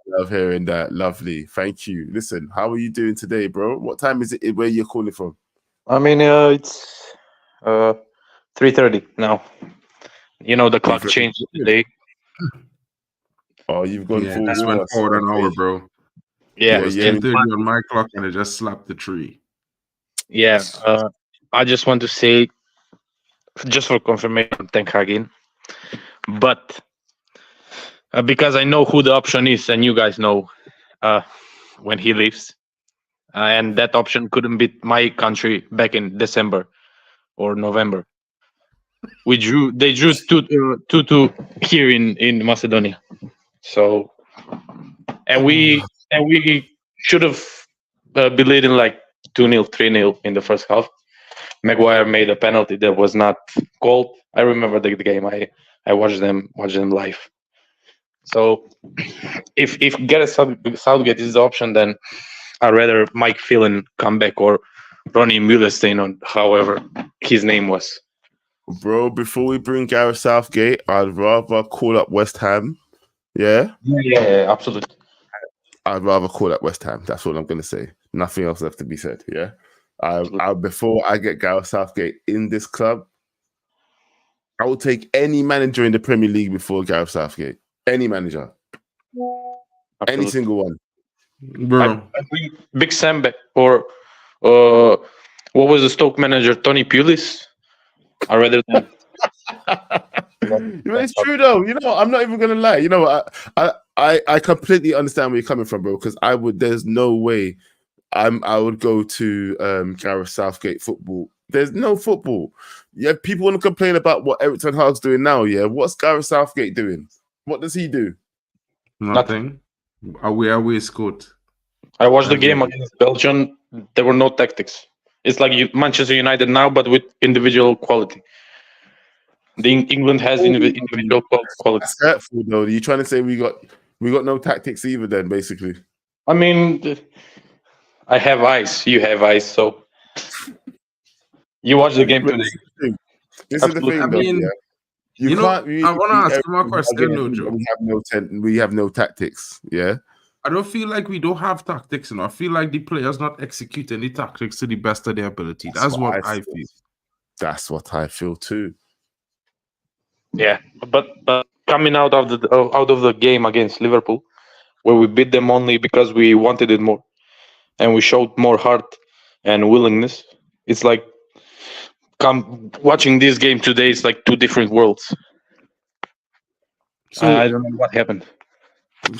love hearing that. Lovely. Thank you. Listen, how are you doing today, bro? What time is it where you're calling from? I mean, it's 3:30 now. The clock changed today. Oh, you've gone full. That's went forward an hour, bro. Yeah, it was 10:30 on my clock, and it just slapped the tree. Yeah, I just want to say, just for confirmation, Ten Hag in, but because I know who the option is, and you guys know when he leaves. And that option couldn't beat my country back in December or November. They drew 2-2 here in Macedonia. So, and we should have been leading like 2-0, 3-0 in the first half. Maguire made a penalty that was not called. I remember the game. I watched them live. So, if Gareth Southgate is the option, then I'd rather Mike Phelan come back or Ronnie Mühlestein, or however his name was. Bro, before we bring Gareth Southgate, I'd rather call up West Ham. Yeah? Yeah, absolutely. I'd rather call up West Ham. That's all I'm going to say. Nothing else left to be said. Yeah? Before I get Gareth Southgate in this club, I will take any manager in the Premier League before Gareth Southgate. Any manager. Absolutely. Any single one. Bro. I bring Big Sam back, or what was the Stoke manager, Tony Pulis? I rather than. It's true though. I'm not even gonna lie. I completely understand where you're coming from, bro. Because I would. There's no way. I would go to Gareth Southgate football. There's no football. Yeah, people want to complain about what Eric Ten Hag's doing now. Yeah, what's Gareth Southgate doing? What does he do? Nothing. Away scored. I watched the game against Belgium. There were no tactics. It's like Manchester United now, but with individual quality. England has individual quality. That's hurtful, though. You're trying to say we got no tactics either, then, basically. I mean, I have eyes. You have eyes, so you watch the game today. This is the thing, though. Yeah. You can't. I want to ask you a question, though, Joe. We have no tactics. Yeah. I don't feel like we don't have tactics, I feel like the players not executing the tactics to the best of their ability. That's what I feel. That's what I feel too. Yeah, but coming out of the game against Liverpool, where we beat them only because we wanted it more, and we showed more heart and willingness. It's like watching this game today. It's like two different worlds. So I don't know what happened.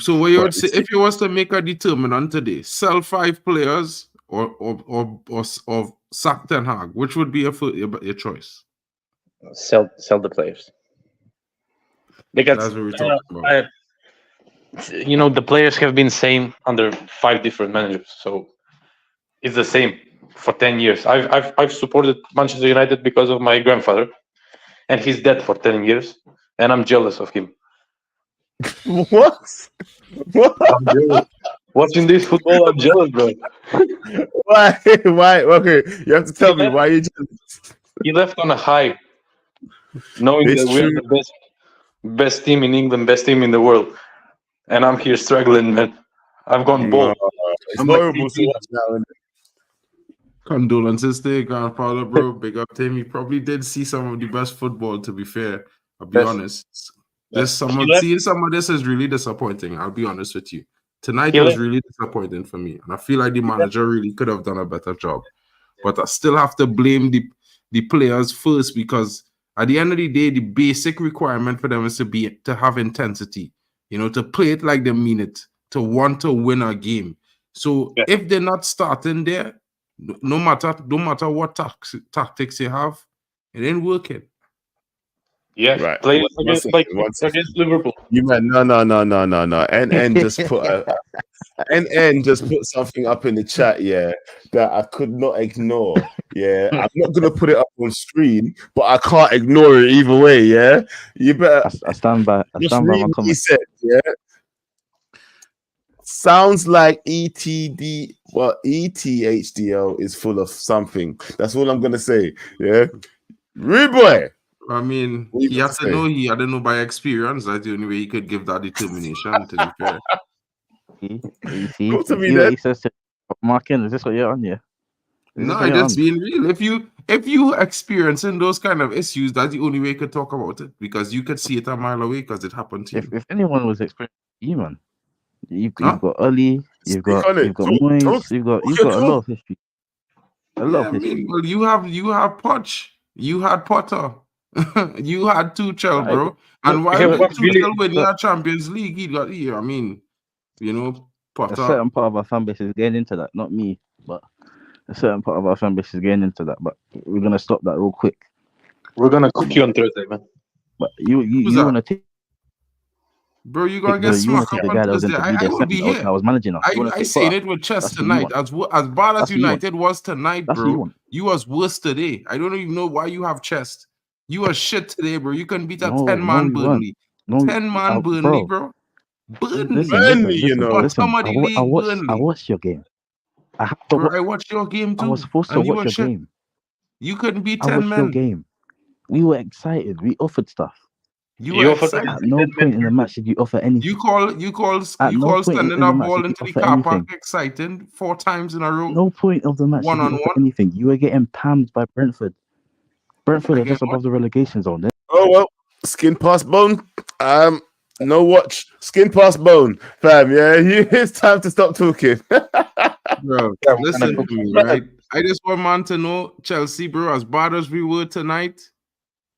So what you would say if you was to make a determinant today, sell 5 players or sack Ten Hag, which would be your choice? Sell the players. Because that's what we're talking about. The players have been same under 5 different managers, so it's the same for 10 years. I've supported Manchester United because of my grandfather, and he's dead for 10 years, and I'm jealous of him. What? Watching this football, I'm jealous, bro. Why? Okay, you have to tell me why you jealous. He left on a high, knowing that we're the best team in England, best team in the world, and I'm here struggling, man. I've gone bold. It's horrible to watch now, isn't it? Condolences to your grandfather, bro. Big up to him. He probably did see some of the best football, to be fair. I'll be honest. Seeing some of this is really disappointing. I'll be honest with you. Tonight was really disappointing for me. And I feel like the manager really could have done a better job. But I still have to blame the players first, because at the end of the day, the basic requirement for them is to have intensity. To play it like they mean it, to want to win a game. So if they're not starting there, no matter what tactics you have, it ain't working. Yeah, right. Play against Liverpool. You meant no. NN just put something up in the chat, that I could not ignore. Yeah, I'm not gonna put it up on screen, but I can't ignore it either way. Yeah, you better. I stand by my comment. He said, sounds like ETHDL is full of something. That's all I'm gonna say. Yeah, Rude boy. I mean, he has to know. I don't know by experience. That's the only way he could give that determination. To be fair, you see, he says to Markin, is this what you're on here? No, it's being real. If you experiencing those kind of issues, that's the only way you could talk about it, because you could see it a mile away because it happened to you. If anyone was experiencing you, man, you've got Oli, you've got Moyes, you've got a lot of history. A lot of history. Well, you have Poch, you had Potter. You had Tuchel, bro. And why did Tuchel win your Champions League? He got here. I mean, Potter. A certain part of our fan base is getting into that. Not me, but a certain part of our fan base is getting into that. But we're gonna stop that real quick. We're gonna cook you on Thursday, man. But you wanna take, bro? You gonna get smacked up on Thursday? I will be here. I was managing. I seen it with chest tonight. As bad as United was tonight, bro. You was worse today. I don't even know why you have chest. You was shit today, bro. You couldn't beat a 10-man Burnley. 10-man Burnley, bro. Burnley, I watched your game. I watched your game too. I was supposed to watch your game. You couldn't beat 10 men. I watched your game. We were excited. We offered stuff. You were excited. At no point in the match did you offer anything. You call standing up ball into the car park exciting 4 times in a row. No point of the match did you offer anything. You were getting pammed by Brentford. Brentford are just above the relegation zone. Oh well, skin past bone. No watch, skin past bone, fam. Yeah, it's time to stop talking. Bro, listen to me, right? I just want man to know, Chelsea, bro, as bad as we were tonight,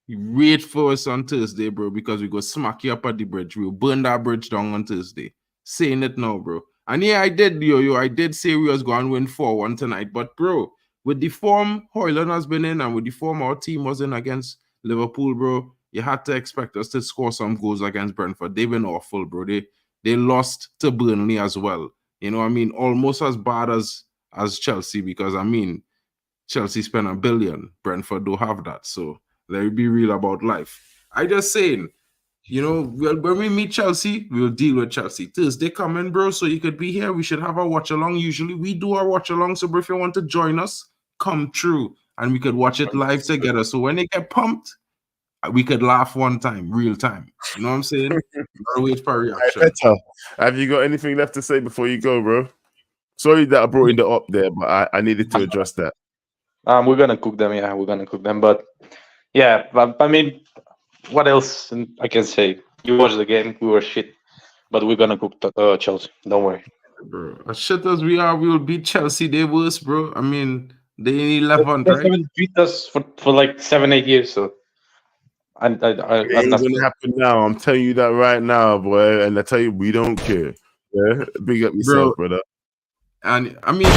wait for us on Thursday, bro, because we go smack you up at the bridge. We'll burn that bridge down on Thursday. Saying it now, bro. And yeah, I did say we was going to win 4-1 tonight. But, bro, with the form Højlund has been in and with the form our team was in against Liverpool, bro, you had to expect us to score some goals against Brentford. They've been awful, bro. They lost to Burnley as well. You know what I mean? Almost as bad as Chelsea, because, I mean, Chelsea spent $1 billion. Brentford don't have that. So let's be real about life. I just saying, you know, when we meet Chelsea, we'll deal with Chelsea. Thursday coming, bro, so you could be here. We should have a watch-along. Usually we do our watch-along, so bro, if you want to join us, come through, and we could watch it live together. So when they get pumped, we could laugh one time, real time. You know what I'm saying? Gotta wait for a reaction. Have you got anything left to say before you go, bro? Sorry that I brought in the up there, but I needed to address that. We're gonna cook them, yeah. We're gonna cook them, but yeah. I mean, what else I can say? You watched the game. We were shit, but we're gonna cook Chelsea. Don't worry, bro. As shit as we are, we will beat Chelsea. They worse, bro. I mean, they ain't 11, right? They haven't beat us for like 7-8 years, so. It ain't gonna happen now. I'm telling you that right now, boy. And I tell you, we don't care. Yeah, big up yourself, brother. And I mean,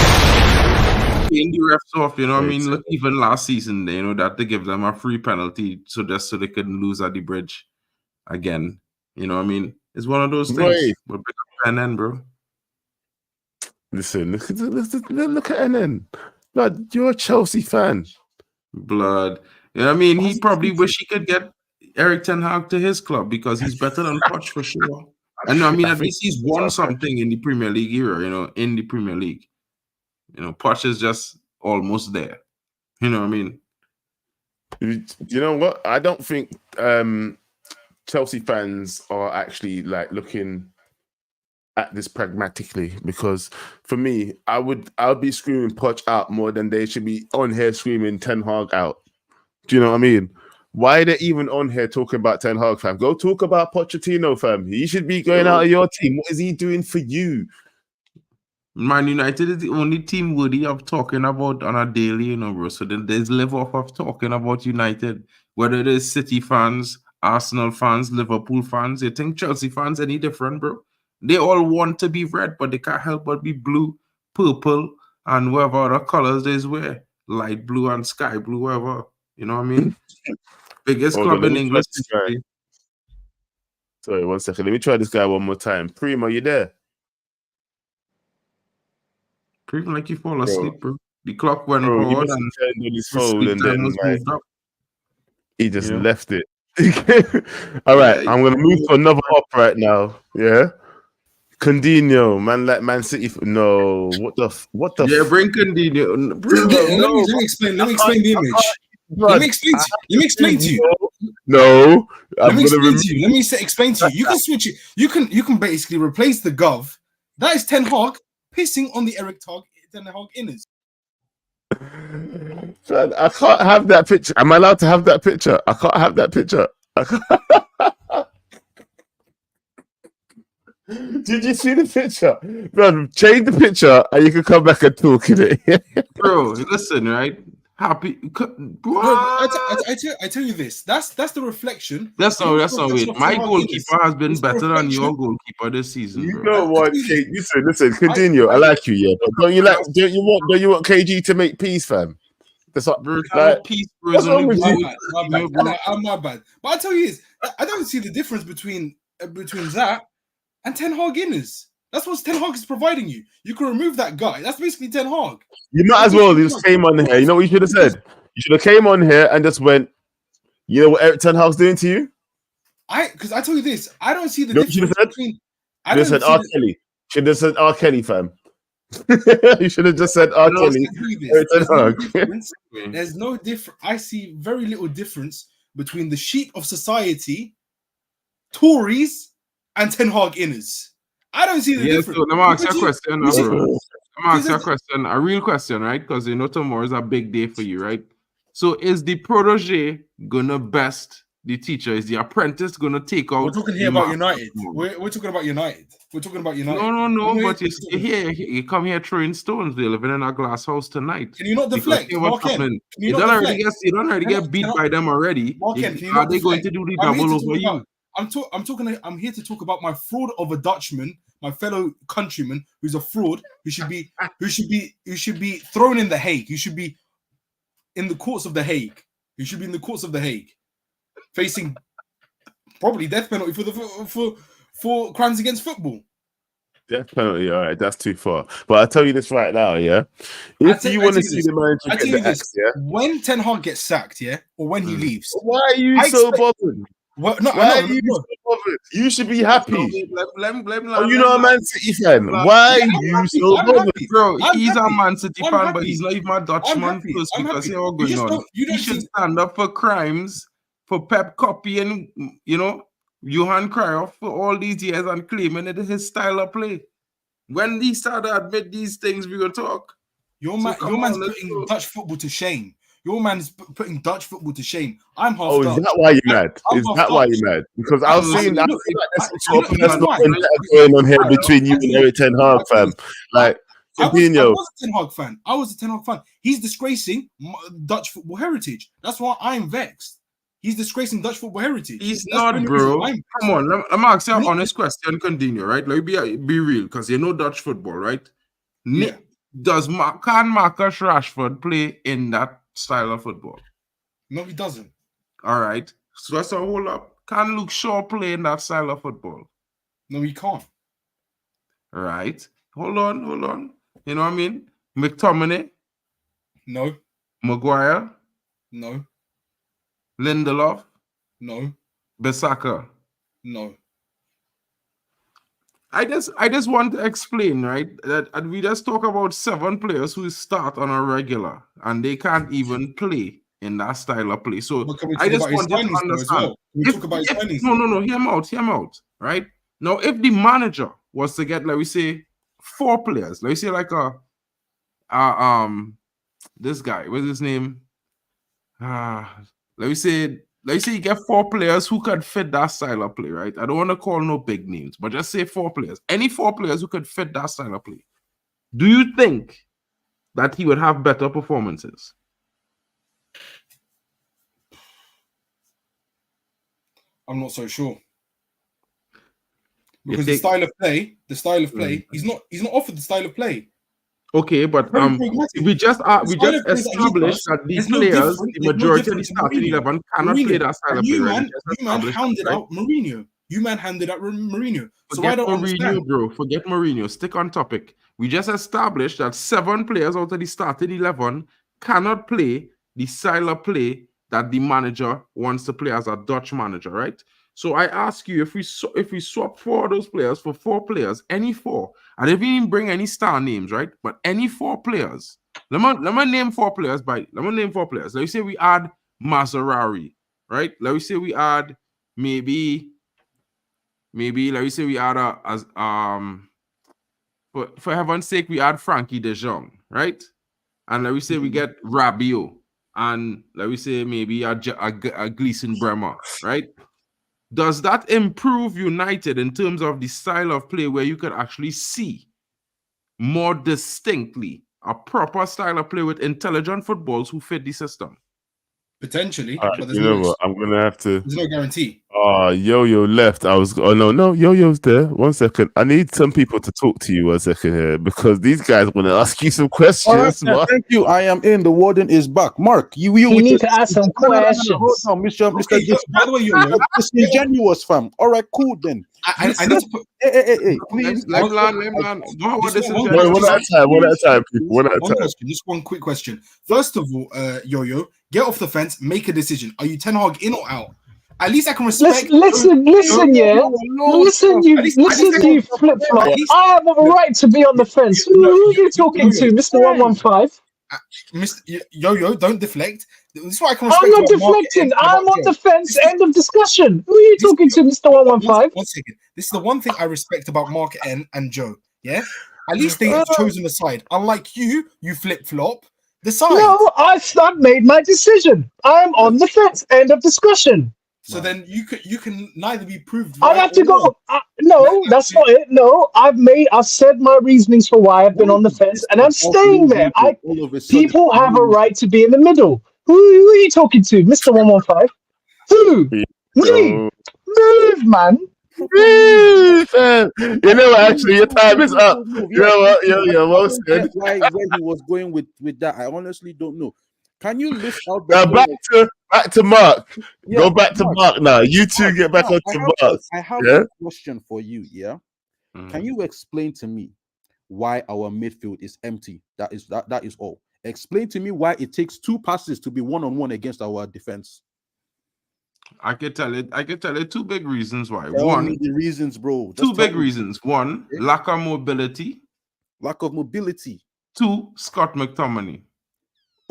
paying the refs off, you know what I mean? Look, even last season, you know, that they give them a free penalty so they couldn't lose at the bridge again. You know what I mean? It's one of those things. Right. But big up NN, bro. Listen, look at NN. Blood, you're a Chelsea fan. Blood. You know what I mean? He probably wish he could get Erik ten Hag to his club because he's better than Poch for sure. And I mean, at least he's won something in the Premier League era, you know, in the Premier League. You know, Poch is just almost there. You know what I mean? You know what? I don't think Chelsea fans are actually like looking at this pragmatically, because for me, I would be screaming Poch out more than they should be on here screaming Ten Hag out. Do you know what I mean? Why are they even on here talking about Ten Hag, fam? Go talk about Pochettino, fam. He should be going out of your team. What is he doing for you? Man United is the only team worthy of talking about on a daily, you know, bro. So then there's live off of talking about United, whether it is City fans, Arsenal fans, Liverpool fans. You think Chelsea fans any different, bro? They all want to be red, but they can't help but be blue, purple, and whatever other colors they wear. Light blue and sky blue, whatever. You know what I mean? Biggest club in English history. Sorry, 1 second. Let me try this guy one more time. Primo, you there? Primo, like you fall asleep, bro. The clock went forward and his phone, and then like, he just left it. All right, I'm gonna move to another up right now. Yeah. Coutinho, Man City. No, what the? Yeah, bring Coutinho. Let me explain the image. Let me explain to you. No, let me explain to you. Let me explain to you. You can switch it. You can basically replace the Gov. That is Ten Hag pissing on the Erik Ten Hag inners. I can't have that picture. Am I allowed to have that picture? I can't have that picture. Did you see the picture? Bro, change the picture and you can come back and talk in it. Bro, listen, right? Happy. Bro, I tell you this. That's the reflection. That's not it. My goalkeeper has been better than your goalkeeper this season. You know what, Kate? Listen, Coutinho. I like you, yeah. But don't you want KG to make peace, fam? That's what, bro. Like, peace, bro. I'm my bad. But I tell you this, I don't see the difference between that and Ten Hag inners. That's what Ten Hag is providing you. You can remove that guy. That's basically Ten Hag. You might as well just came on here. You know what you should have said? You should have came on here and just went, you know what Erik Ten Hag's doing to you? Because I tell you this, I don't see the difference between. You should have said R. Kelly. Should have said R. Kelly, fam. You should have just said R. Kelly. There's no difference. I see very little difference between the sheep of society, Tories, and Ten Hag inners. I don't see the difference. So let me ask you a question, bro. Let me ask you a question, a real question, right? Because you know tomorrow is a big day for you, right? So is the protege gonna best the teacher? Is the apprentice going to take out? We're talking here about United. We're talking about United. We're talking about United. No. But you're here. You come here throwing stones. We're living in a glass house tonight. Can you not deflect? You don't already get beat by them already. Are they going to do the double over you? I'm here to talk about my fraud of a Dutchman, my fellow countryman, who's a fraud, who should be thrown in the Hague. You should be in the courts of the Hague. You should be in the courts of the Hague, facing probably death penalty for crimes against football. Death penalty, all right, that's too far. But I'll tell you this right now, yeah. If you want to see the manager get the axe, yeah. When Ten Hag gets sacked, yeah, or when he leaves, why are you so bothered? Why are you so bothered? You should be happy. You're not a Man City fan. Why are you so bothered? Bro, he's a Man City fan, but he's not even a Dutchman because he's all going on. He should stand up for crimes, for Pep copying, Johan Cruyff for all these years and claiming it is his style of play. When he started to admit these things, we will talk. Your man's putting Dutch football to shame. Your man's putting Dutch football to shame. I'm half. Oh, is that why you're mad? Is that why you're mad? Because I've seen that there's some sort of personal going on here between you and Erik Ten Hag, fam. Like, I was a Ten Hag fan. I was a Ten Hag fan. He's disgracing Dutch football heritage. That's why I'm vexed. He's disgracing Dutch football heritage. He's not, bro. Come on, let me ask you an honest question. Continue, right? Let me be real, because you know Dutch football, right? Yeah. Can Marcus Rashford play in that style of football? No, he doesn't. All right. So that's a hold up. Can Luke Shaw play in that style of football? No, he can't. All right. Hold on. You know what I mean? McTominay? No. Maguire? No. Lindelof? No. Bissaka? No. I just want to explain, right, that we just talk about 7 players who start on a regular and they can't even play in that style of play. So I just want to understand. No, hear him out, right? Now, if the manager was to get, like we say, 4 players, like we say like this guy, what's his name? Let me say you get 4 players who could fit that style of play, right? I don't want to call no big names, but just say 4 players. Any 4 players who could fit that style of play. Do you think that he would have better performances? I'm not so sure. Because the style of play, he's not offered the style of play. Okay, but we just established that these players, the majority of the starting 11, cannot play that style of play. You man handed out Mourinho. So Forget Mourinho, bro. Forget Mourinho. Stick on topic. We just established that 7 players out of the starting 11 cannot play the style of play that the manager wants to play as a Dutch manager, right? So I ask you, if we swap 4 of those players for 4 players, any 4, and if we didn't bring any star names, right? But any 4 players, let me name 4 players. Let me say we add Mazarari, right? Let me say we add maybe let me say we add for heaven's sake, we add Frankie de Jong, right? And let me say we get Rabiot, and let me say maybe a Gleason Bremer, right? Does that improve United in terms of the style of play where you could actually see more distinctly a proper style of play with intelligent footballs who fit the system? Potentially, but you know what? I'm gonna have to. There's no guarantee. Yo-Yo left. No, Yo-Yo's there. 1 second. I need some people to talk to you 1 second here because these guys want to ask you some questions. All right, thank you. I am in. The warden is back. Mark, you need to ask some questions. No, Mr. By the way, Yo-Yo, disingenuous, fam. All right, cool then. I need to put. Hey, please. Let him learn. One at a time, people. One at a time. Just one quick question. First of all, Yo-Yo, get off the fence, make a decision. Are you Ten Hag in or out? At least I can respect. Listen, yeah. Listen, you flip flop. I have a right to be on the fence. Who are you talking to, Mr. 115? Mr. Yo-Yo, don't deflect. This is what I can respect. I'm not deflecting. I'm on the fence. End of discussion. Who are you talking to, Mr. 115? 1 second. This is the one thing I respect about Mark and Joe. Yeah, at least they have chosen a side. Unlike you flip flop. Decide. No, I've made my decision. I'm on the fence. End of discussion. So then you can neither be proved I'd right have to or go. wrong. No, that's not it. No, I've said my reasonings for why I've been on the fence, and I'm staying there. All of a sudden, People have a right to be in the middle. Who are you talking to, Mr. 115? Who? Me? Move, man. Fam. You know what? Actually, your time is up. You know what? You're well said. Why he was going with that? I honestly don't know. Can you list out Now back to Mark. Go back to Mark now. You two get back on to Mark. I have a question for you. Yeah. Can you explain to me why our midfield is empty? That is all. Explain to me why it takes 2 passes to be 1-on-1 against our defense. I could tell it 2 big reasons why. Tell me the reasons, bro. Just 2 big reasons. 1, lack of mobility. 2, Scott McTominay.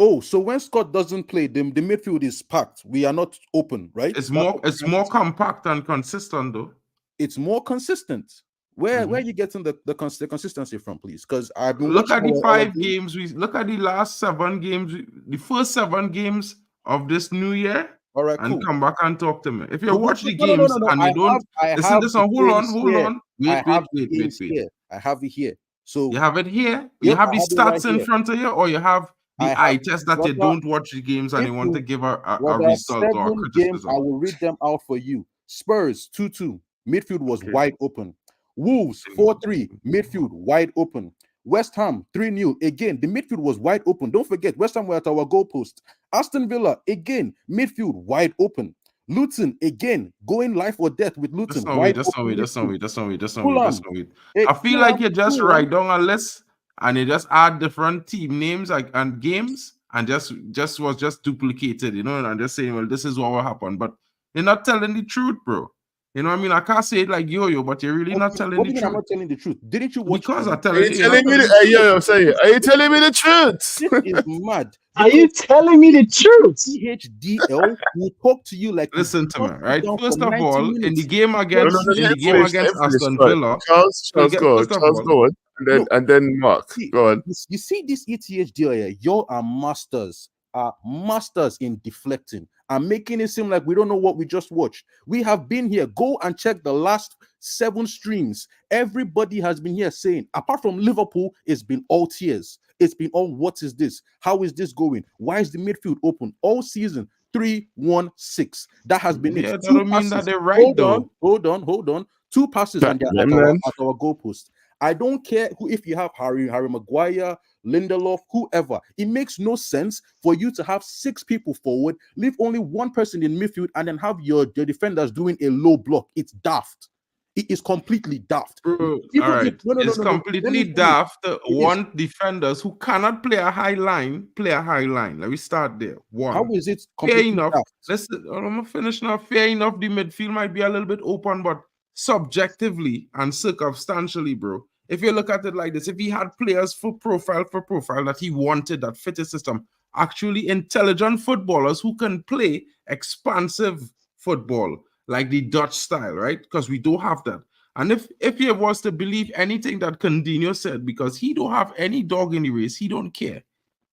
Oh, so when Scott doesn't play, the midfield is packed. We are not open, right? It's more compact and consistent, though. It's more consistent. Where are you getting the consistency from, please? Because I've been look at the 5 games. We look at the last 7 games, the first 7 games of this new year. All right, and cool. Come back and talk to me. If you watch the games and you don't listen to some, hold on. Wait. I have it here. So you have it here. You have the stats in front of you, or you have the eye test that you don't watch the games and you want to give a result or a criticism. I will read them out for you. Spurs 2-2. Midfield was wide open. Wolves 4-3. Midfield wide open. West Ham 3-0. Again, the midfield was wide open. Don't forget, West Ham were at our goalpost. Aston Villa, again, midfield wide open. Luton, again, going life or death with Luton. That's not wait. I feel like you just write down a list and you just add different team names and games and just was duplicated, and just saying, well, this is what will happen. But you're not telling the truth, bro. You know what I mean? I can't say it like yo, but you're really not telling the truth. I'm not telling the truth. Didn't you watch? Because I'm telling you. Are you telling me the truth? This is mad. Are you telling me the truth? CHDL will talk to you like. Listen to me, right? First of all, in the game against Aston Villa, Charles, go on. And then Mark, go on. You see this ETH deal here? You are masters in deflecting and making it seem like we don't know what we just watched. We have been here. Go and check the last 7 streams. Everybody has been here saying, apart from Liverpool, it's been all tears. It's been all, what is this? How is this going? Why is the midfield open all season? 3-1-6. That has been it. That don't mean that they're right, though. Hold on. 2 passes and they're at our goalpost. I don't care if you have Harry Maguire, Lindelof, whoever. It makes no sense for you to have 6 people forward, leave only 1 person in midfield, and then have your defenders doing a low block. It's daft. It is completely daft. All right. It's completely daft. Want defenders who cannot play a high line. Let me start there. 1. How is it fair enough? Daft? Listen, I'm gonna finish now. Fair enough. The midfield might be a little bit open, but subjectively and circumstantially, bro. If you look at it like this, if he had players for profile that he wanted, that fit his system, actually intelligent footballers who can play expansive football, like the Dutch style, right? Because we don't have that. And if he was to believe anything that Coutinho said, because he don't have any dog in the race, he don't care,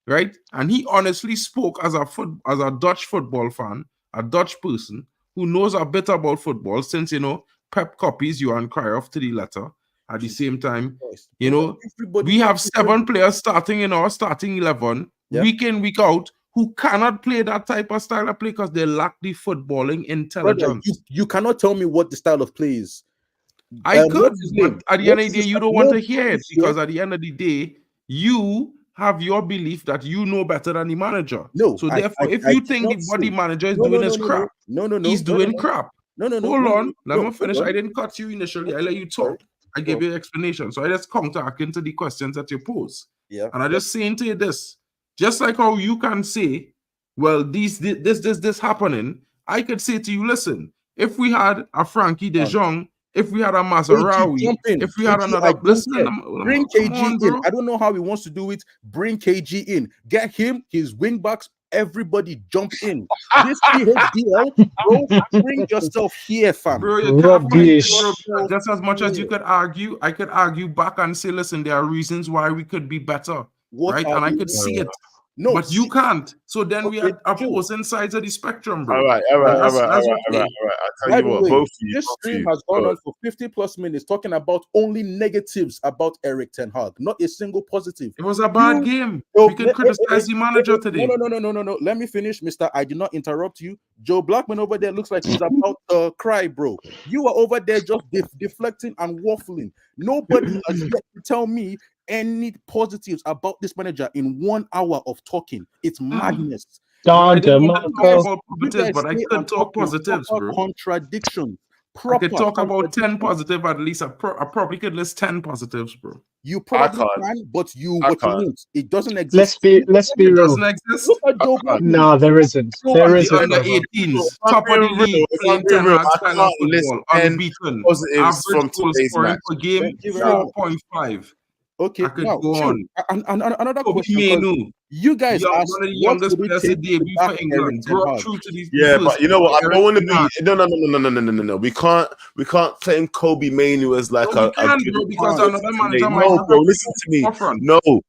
right? And he honestly spoke as a Dutch football fan, a Dutch person who knows a bit about football, since, Pep copies Johan Cruyff to the letter. At the same time, we have 7 players starting in our starting 11, week in, week out, who cannot play that type of style of play because they lack the footballing intelligence. Brother, you cannot tell me what the style of play is. I could, but at the end of the day, you don't want to hear it, because at the end of the day, you have your belief that you know better than the manager. No. So therefore, if you think what the manager is doing is crap, he's doing crap. No. Hold on. Let me finish. I didn't cut you initially. I let you talk. I gave you an explanation. So I just counteract into the questions that you pose. Yeah. And I just saying to you this. Just like how you can say, well, this happening, I could say to you, listen, if we had a Frankie de Jong, if we had a Mazarawi, if we had another, bring KG in. I don't know how he wants to do it. Bring KG in. Get him, his wing backs. Everybody jump in. This PHDL, bro, bring yourself here, fam. Bro, you can't just as much as you could argue, I could argue back and say, listen, there are reasons why we could be better. Right? And I could see it. No, but you can't. So then we are opposing sides of the spectrum, bro. All right. That's I'll okay. tell you what, both of you. This stream has gone on for 50 plus minutes talking about only negatives about Erik ten Hag, not a single positive. It was a bad game. We can criticize the manager today. No. Let me finish, mister. I did not interrupt you. Joe Blackman over there looks like he's about to cry, bro. You are over there just deflecting and waffling. Nobody has yet to tell me any positives about this manager in 1 hour of talking. It's madness. I didn't want to talk about positives, but I could talk positives, bro. Contradiction. I could talk about 10 positive at least. I probably could list 10 positives, bro. You probably can, but you won't. It doesn't exist. Let's be It real. doesn't exist. Look at Joe Blackman. No, there isn't. There isn't. Under 18s, top of the league, playing 10 hard style of football, unbeaten. Positives from Average goal today's scoring match. per game, 4.5. Okay, I could now, go on. Another Kobe question. Mainoo. You guys asked one of the what youngest would it players take to debut to back for England. Erik ten Brought Hag? through to these. Yeah, but you know what? I don't want to Erik be. No. We can't claim Kobe Mainoo as like No, we a can, good bro, because player. another manager might No, not bro, have listen to me. forefront. No. Let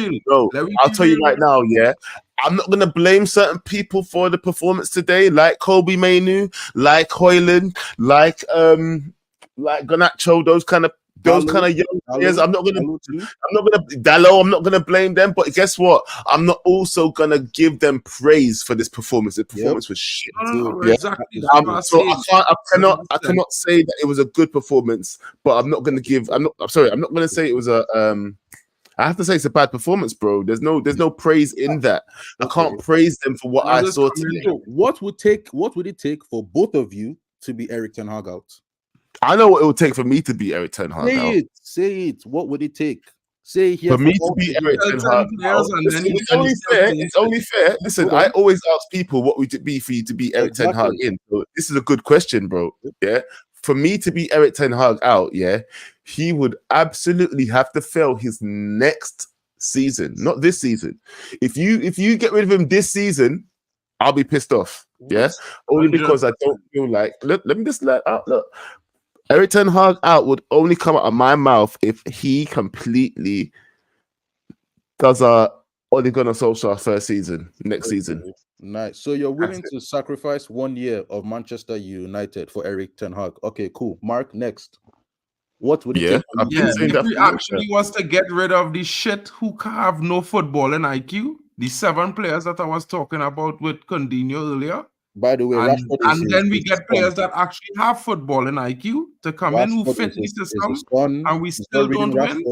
me I'll be tell you real. right now, yeah. I'm not gonna blame certain people for the performance today, like Kobe Mainoo, like Hoyland, like Garnacho, those kind of young players. I'm not gonna Dalot. I'm not gonna blame them. But guess what? I'm not also gonna give them praise for this performance. The performance was shit. No, Yeah. exactly. So I cannot say that it was a good performance. But I'm not gonna give. I'm not gonna say it was a. I have to say it's a bad performance, bro. There's no praise in that. I can't praise them for what I saw today. So what would it take for both of you to be Erik ten Hag out? I know what it would take for me to be Erik ten Hag out. Say it. What would it take? Say here for me to be Erik ten Hag out. It's only fair. Listen, I always ask people what would it be for you to be Erik ten Hag in. So this is a good question, bro. Yeah. For me to be Erik ten Hag out, yeah, he would absolutely have to fail his next season, not this season. If you get rid of him this season, I'll be pissed off. Yeah, only because I don't feel like. Let me just look. Erik ten Hag out would only come out of my mouth if he completely does a Ole Gunnar Solskjaer first season next season. Nice. So you're willing to sacrifice 1 year of Manchester United for Erik ten Hag? Okay, cool. Mark, next. What would it take? If he actually wants to get rid of the shit who have no footballing IQ, the 7 players that I was talking about with Coutinho earlier. By the way, and then we get players that actually have footballing IQ to come in who fit the system, and we still don't win.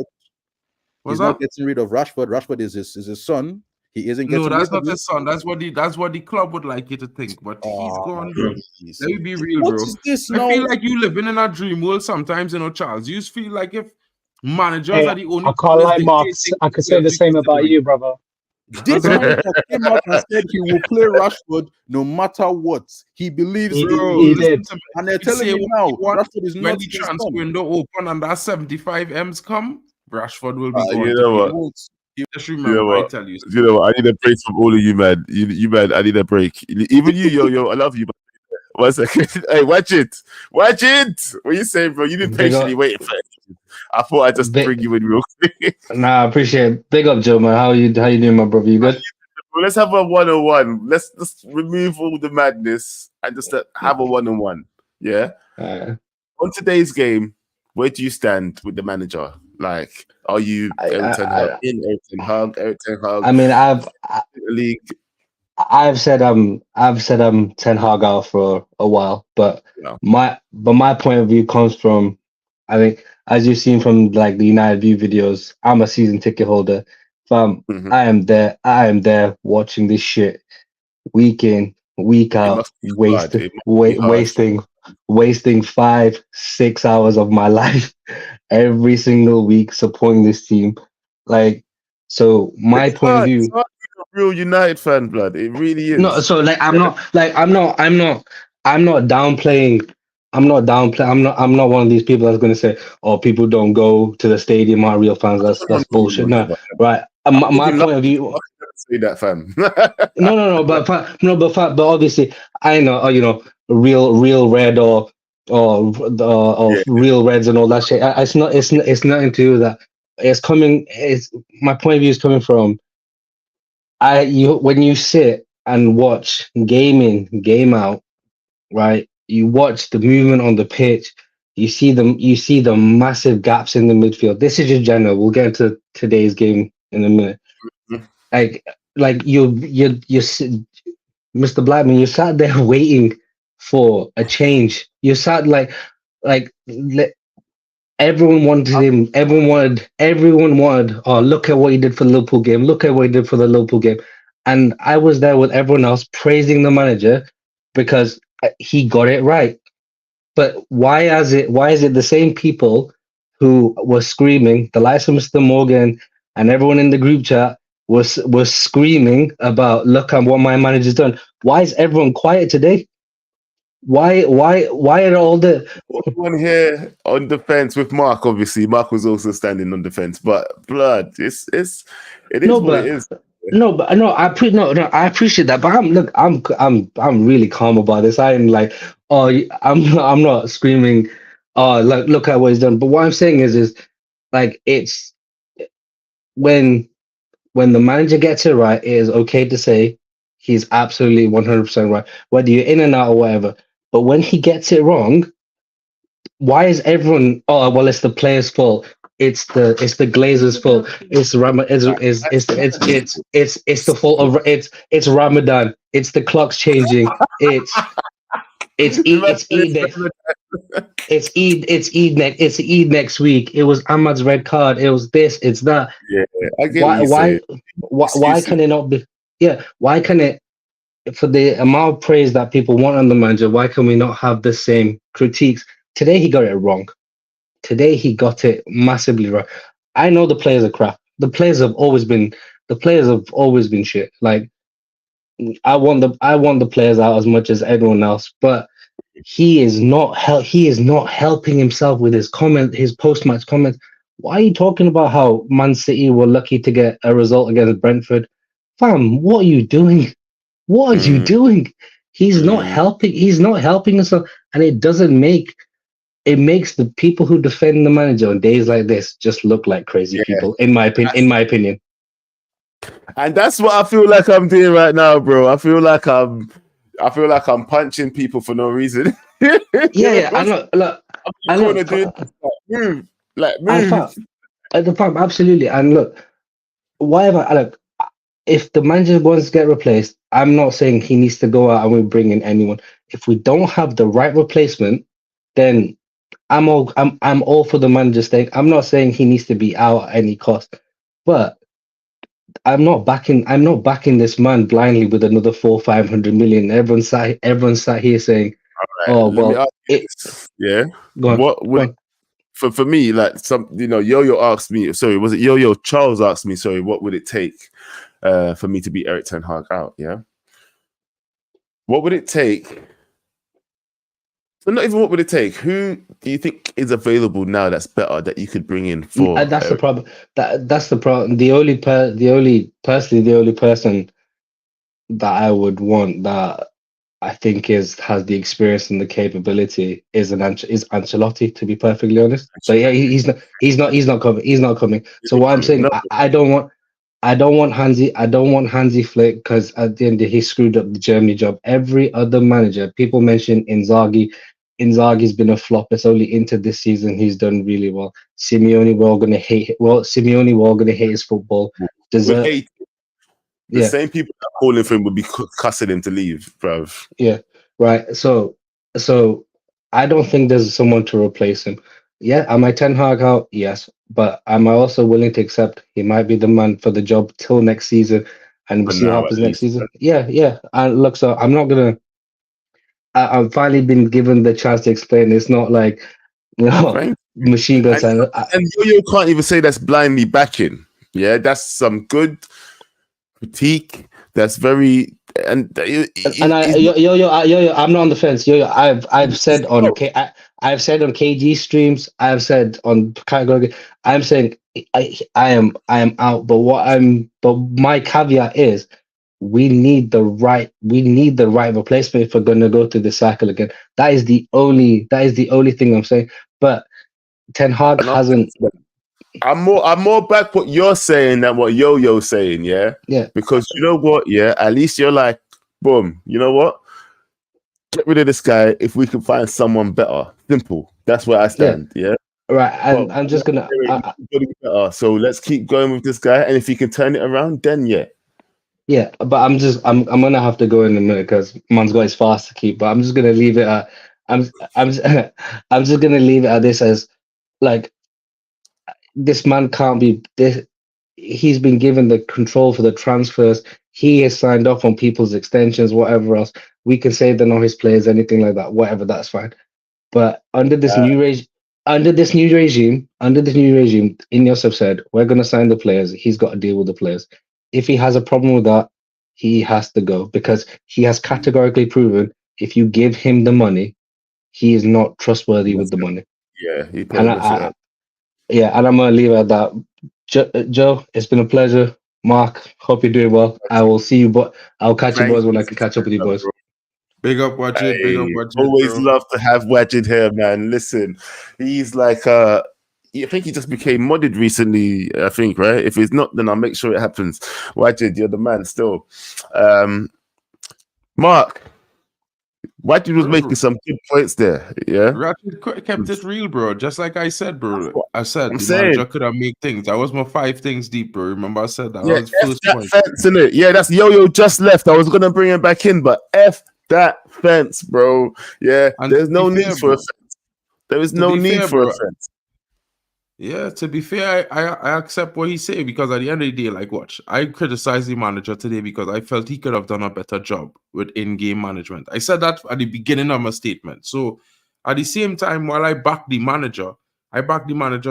He's not getting rid of Rashford. Rashford is his son. He isn't getting. No, that's not his son. That's what the club would like you to think. But he's gone, bro. Let me be real, bro. I feel like you living in a dream world sometimes, Charles. You just feel like if managers are the only. I can't lie, Mark. I could say the same about you, brother. This man came out and said he will play Rashford no matter what. He believes he did. And they're telling him now Rashford is when not the transfer window open and that 75 M's come, Rashford will be gone. You know what? Just remember, I tell you. You know what? I need a break from all of you, man. You man, I need a break. Even you, yo, I love you. 1 second. Hey, watch it. What are you saying, bro? You've been patiently waiting for it. I thought I'd just bring you in real quick. Nah, I appreciate it. Big up, Joe, man. How you doing, my brother? You good? Let's have a 1-on-1. Let's just remove all the madness and just have a 1-on-1. Yeah? On today's game, where do you stand with the manager? Like, are you Erik ten Hag? I mean, I've said I'm ten Hag out for a while, but my point of view comes from, I think, as you've seen from like the United View videos, I'm a season ticket holder. I am there watching this shit week in, week out, wasting 5-6 hours of my life every single week supporting this team. Like, so my point of view, a real United fan, blood. It really is. No, so like I'm not downplaying. I'm not one of these people that's gonna say, "Oh, people don't go to the stadium are real fans." That's bullshit. No, right. My point of view. Say that, fam. No. But obviously, I know. Real red or real reds and all that shit. It's nothing to do with that. My point of view is coming from when you sit and watch game in, game out, right? You watch the movement on the pitch. You see the massive gaps in the midfield. This is just general. We'll get into today's game in a minute. Like you, Mr. Blackman, you sat there waiting for a change. You sat like everyone wanted him. Everyone wanted. Oh, look at what he did for the Liverpool game. Look at what he did for the Liverpool game. And I was there with everyone else praising the manager because he got it right. But why is it the same people who were screaming, the likes of Mr. Morgan and everyone in the group chat was screaming about, look at what my manager's done? Why is everyone quiet today? Why are all the one here on defense with Mark? Obviously, Mark was also standing on defense, but blood, it is what it is. I appreciate that, but I'm really calm about this. I'm like, I'm not screaming, look at what he's done. But what I'm saying is like, it's when the manager gets it right, it is okay to say he's absolutely 100% right, whether you're in and out or whatever. But when he gets it wrong, why is everyone? Oh well, it's the player's fault. It's the Glazers' fault. It's the fault of it's Ramadan. It's the clocks changing. It's Eid next week. It was Ahmad's red card. It was this. It's that. Yeah, I get why can it not be? Yeah, why can it? For the amount of praise that people want on the manager, why can we not have the same critiques? Today he got it wrong. Today he got it massively wrong. I know the players are crap. The players have always been shit. Like I want the players out as much as everyone else, but he is not helping himself with his post-match comments. Why are you talking about how Man City were lucky to get a result against Brentford? Fam, what are you doing? What are you doing? He's not helping. He's not helping us, and it makes the people who defend the manager on days like this just look like crazy people. In my opinion. And that's what I feel like I'm doing right now, bro. I feel like I'm punching people for no reason. Yeah. I know. Look, I know. Move. Absolutely. And look, whatever. Look, if the manager wants to get replaced, I'm not saying he needs to go out and we bring in anyone. If we don't have the right replacement, then I'm all for the manager's staying. I'm not saying he needs to be out at any cost, but I'm not backing this man blindly with another 400-500 million. Everyone sat here saying, right, "Oh well, Go on. For me, like Yo-Yo asked me. Sorry, was it Yo-Yo? Charles asked me. Sorry, what would it take for me to beat Erik ten Hag out? Yeah, what would it take? So not even what would it take? Who do you think is available now that's better that you could bring in for? That's the problem. That's the problem. The only person that I would want that I think has the experience and the capability is Ancelotti. To be perfectly honest, so yeah, he's not coming. So what I'm saying, I don't want Hansi Flick because at the end he screwed up the Germany job. Every other manager, people mention Inzaghi. Inzaghi's been a flop. It's only into this season he's done really well. Simeone, we're all gonna hate his football. The same people that are calling for him would be cussing him to leave, bruv. Yeah, right. So I don't think there's someone to replace him. Yeah, am I Ten Hag out? Yes, but am I also willing to accept he might be the man for the job till next season, and we'll see what happens next season. Yeah. And look, so I'm not gonna. I've finally been given the chance to explain. It's not like, machine guns. And Yo-Yo can't even say that's blindly backing. Yeah, that's some good critique. That's very I'm not on the fence. Yo-Yo, I've said on KG streams. I've said on I'm saying I am out. But my caveat is, we need the right replacement if we're going to go through the cycle again. That is the only thing I'm saying. But Ten Hag hasn't. I'm more back what you're saying than what Yo-Yo's saying, yeah? Yeah. Because you know what, yeah? At least you're like, boom, you know what? Get rid of this guy if we can find someone better. Simple. That's where I stand, yeah? Right, and But I'm just gonna better. So let's keep going with this guy, and if he can turn it around, then yeah. Yeah, but I'm gonna have to go in a minute because man's got his fast to keep. But I'm just gonna leave it at I'm just gonna leave it at this as like this man can't be this. He's been given the control for the transfers. He has signed off on people's extensions, whatever else. We can say they're not his players, anything like that. Whatever, that's fine. But under this new regime, Ineos have said we're gonna sign the players. He's got to deal with the players. If he has a problem with that, he has to go because he has categorically proven if you give him the money, he is not trustworthy with the money. Yeah, he and and I'm gonna leave it at that. Joe, it's been a pleasure. Mark, hope you're doing well. I will see you, but I'll catch you boys when I can catch up with you boys. Big up, Wajid. Big up, Wajid. Always bro. love to have Wajid here, man. Listen, he's like I think he just became modded recently, I think, right? If it's not, then I'll make sure it happens. Wajid, you're the man still. Mark, Wajid was making some good points there, yeah? Ratchet kept it real, bro. Just like I said, bro. I said I'm the saying. manager could have made things. That was my 5 things deep, bro. Remember I said that? Yeah, That was F first that point. fence, innit? Yeah, that's Yo-Yo just left. I was going to bring him back in, but F that fence, bro. Yeah, And there's to no be need fair, for a bro, fence. There is to no be need fair, for a bro, fence. Yeah, to be fair, I accept what he said because at the end of the day, like, watch, I criticized the manager today because I felt he could have done a better job with in-game management. I said that at the beginning of my statement. So at the same time, while I back the manager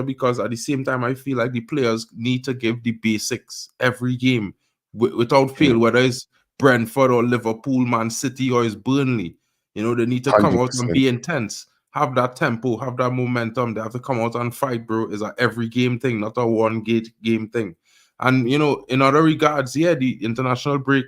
because at the same time, I feel like the players need to give the basics every game without fail, whether it's Brentford or Liverpool, Man City, or it's Burnley. You know, they need to come out and 100%. be intense. Have that tempo, have that momentum. They have to come out and fight, bro. It's an every game thing, not a one game thing. And you know, in other regards, yeah, the international break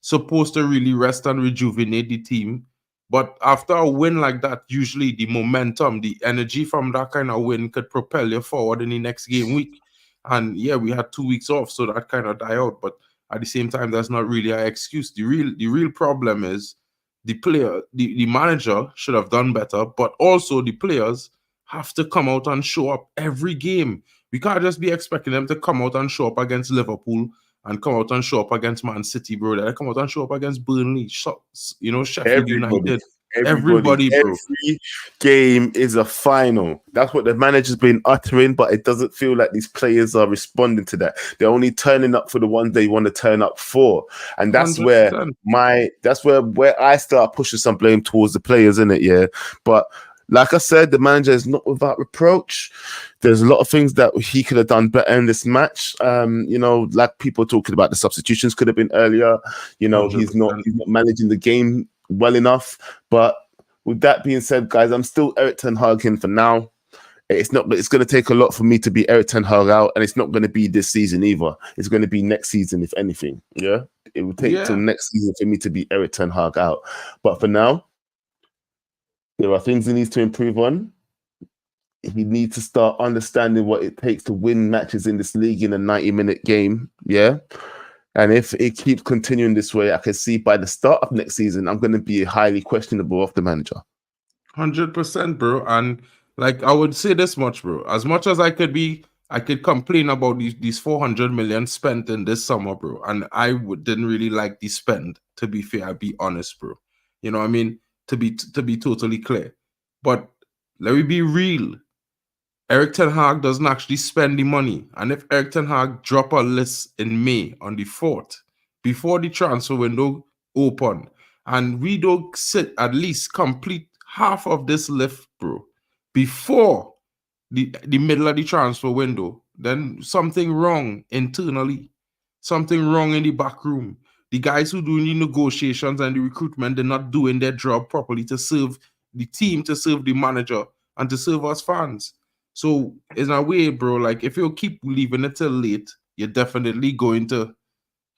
supposed to really rest and rejuvenate the team. But after a win like that, usually the momentum, the energy from that kind of win could propel you forward in the next game week. And yeah, we had 2 weeks off, so that kind of die out. But at the same time, that's not really an excuse. The real problem is the player, the manager should have done better, but also the players have to come out and show up every game. We can't just be expecting them to come out and show up against Liverpool and come out and show up against Man City, bro. They come out and show up against Burnley, you know, Sheffield United. Everybody, bro. Every game is a final. That's what the manager's been uttering, but it doesn't feel like these players are responding to that. They're only turning up for the ones they want to turn up for, and that's 100%. where I start pushing some blame towards the players, in it, yeah. But like I said, the manager is not without reproach. There's a lot of things that he could have done better in this match. You know, like people talking about the substitutions could have been earlier. You know, 100%. he's not managing the game well enough. But with that being said, guys, I'm still Erik ten Hag in for now. It's going to take a lot for me to be Erik ten Hag out, and it's not going to be this season either. It's going to be next season, if anything. Yeah, it will take till next season for me to be Erik ten Hag out. But for now, there are things he needs to improve on. He needs to start understanding what it takes to win matches in this league in a 90-minute game. Yeah. And if it keeps continuing this way, I can see by the start of next season, I'm going to be highly questionable of the manager. 100%, bro. And like, I would say this much, bro. As much as I could complain about these 400 million spent in this summer, bro. And I didn't really like the spend, to be fair. I'll be honest, bro. You know what I mean? To be totally clear. But let me be real. Erik ten Hag doesn't actually spend the money. And if Erik ten Hag drop a list in May on the 4th, before the transfer window open, and we don't at least complete half of this lift, bro, before the middle of the transfer window, then something wrong internally. Something wrong in the back room. The guys who doing the negotiations and the recruitment, they're not doing their job properly to serve the team, to serve the manager, and to serve us fans. So, in a way, bro, like, if you keep leaving it till late, you're definitely going to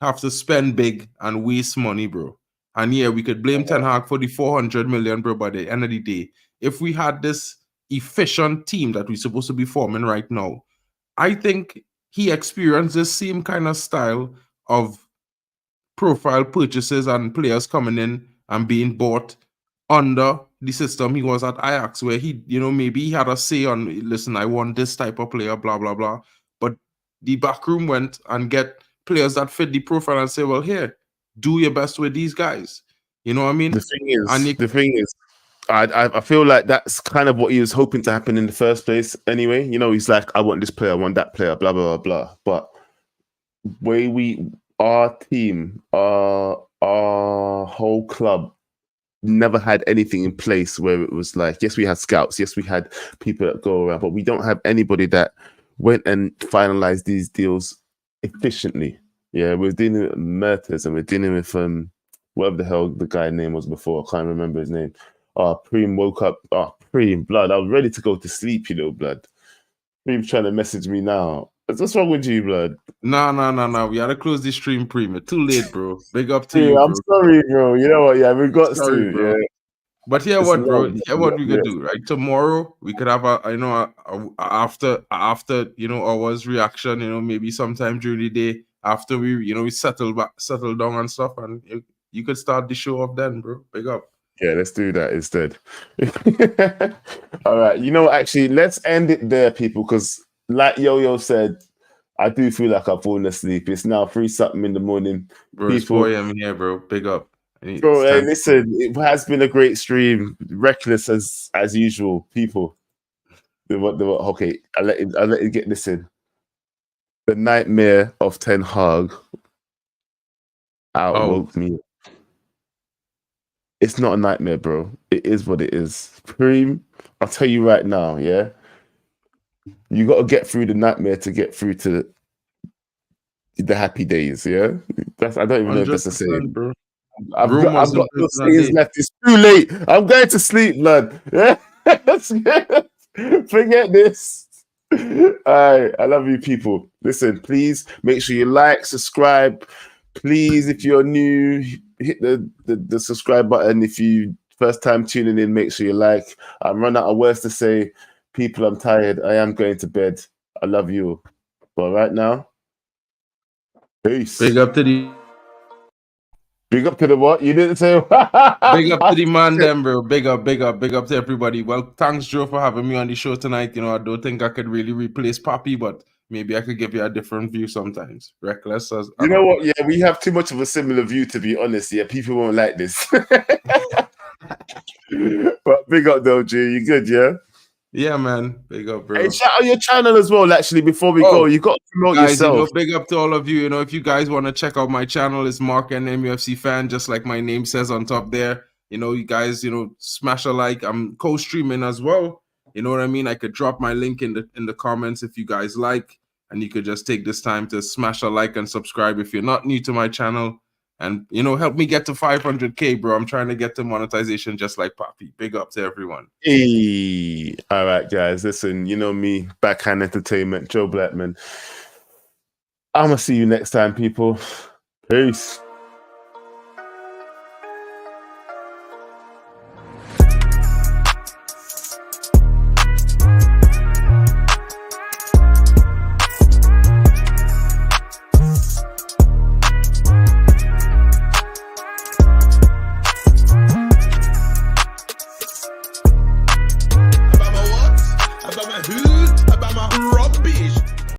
have to spend big and waste money, bro. And yeah, we could blame Ten Hag for the 400 million, bro, by the end of the day. If we had this efficient team that we're supposed to be forming right now, I think he experienced the same kind of style of profile purchases and players coming in and being bought under the system he was at Ajax, where he, maybe he had a say on, listen, I want this type of player, blah, blah, blah. But the backroom went and get players that fit the profile and say, well, here, do your best with these guys. You know what I mean? The thing is, I feel like that's kind of what he was hoping to happen in the first place anyway. He's like, I want this player, I want that player, blah, blah, blah, blah. But our team, our whole club never had anything in place where it was like, yes, we had scouts, yes, we had people that go around, but we don't have anybody that went and finalized these deals efficiently. Yeah, we're dealing with Mertes and we're dealing with whatever the hell the guy's name was before. I can't remember his name. Preem woke up. Preem, blood. I was ready to go to sleep, blood. Preem trying to message me now. What's wrong with you, blood? No. We gotta close this stream, Preem. It's too late, bro. Big up to you, I'm sorry, bro. You know what? Yeah, we got sorry, to. bro. Yeah. But here, what, bro? Here, what we could do, right? Tomorrow we could have after hours reaction. Maybe sometime during the day after we settle down and stuff, and you could start the show up then, bro. Big up. Yeah, let's do that instead. All right. Actually, let's end it there, people, because like Yo-Yo said, I do feel like I've fallen asleep. It's now 3-something in the morning. Bro, it's 4 a.m. here, bro. Big up. Bro, hey, listen, it has been a great stream. Reckless as usual, people. Okay, I'll let you get this in. The nightmare of Ten Hag outwoke me. It's not a nightmare, bro. It is what it is. Preem, I'll tell you right now, yeah? You got to get through the nightmare to get through to the happy days, yeah? I don't even know if that's the same. Bro. I've got no sayings left. It's too late. I'm going to sleep, lad. Yeah? Forget this. All right, I love you, people. Listen, please make sure you like, subscribe. Please, if you're new, hit the subscribe button. If you first time tuning in, make sure you like. I'm run out of words to say. People, I'm tired. I am going to bed. I love you. But right now, peace. Big up to the what? You didn't say. Big up to the man, them, bro. Big up to everybody. Well, thanks, Joe, for having me on the show tonight. I don't think I could really replace Papi, but maybe I could give you a different view sometimes. Reckless as you know what? Yeah, we have too much of a similar view, to be honest. Yeah, people won't like this. But big up though, G. You good, yeah? Yeah, man. Big up, bro. Hey, shout out your channel as well, actually, before we go. You got to promote yourself. Big up to all of you. If you guys want to check out my channel, it's Mark NM UFC Fan, just like my name says on top there. You guys, smash a like. I'm co-streaming as well. You know what I mean? I could drop my link in the comments if you guys like, and you could just take this time to smash a like and subscribe if you're not new to my channel. And, help me get to 500K, bro. I'm trying to get to monetization just like Papi. Big up to everyone. Hey. All right, guys. Listen, you know me, Backhand Entertainment, Joe Blackman. I'm going to see you next time, people. Peace.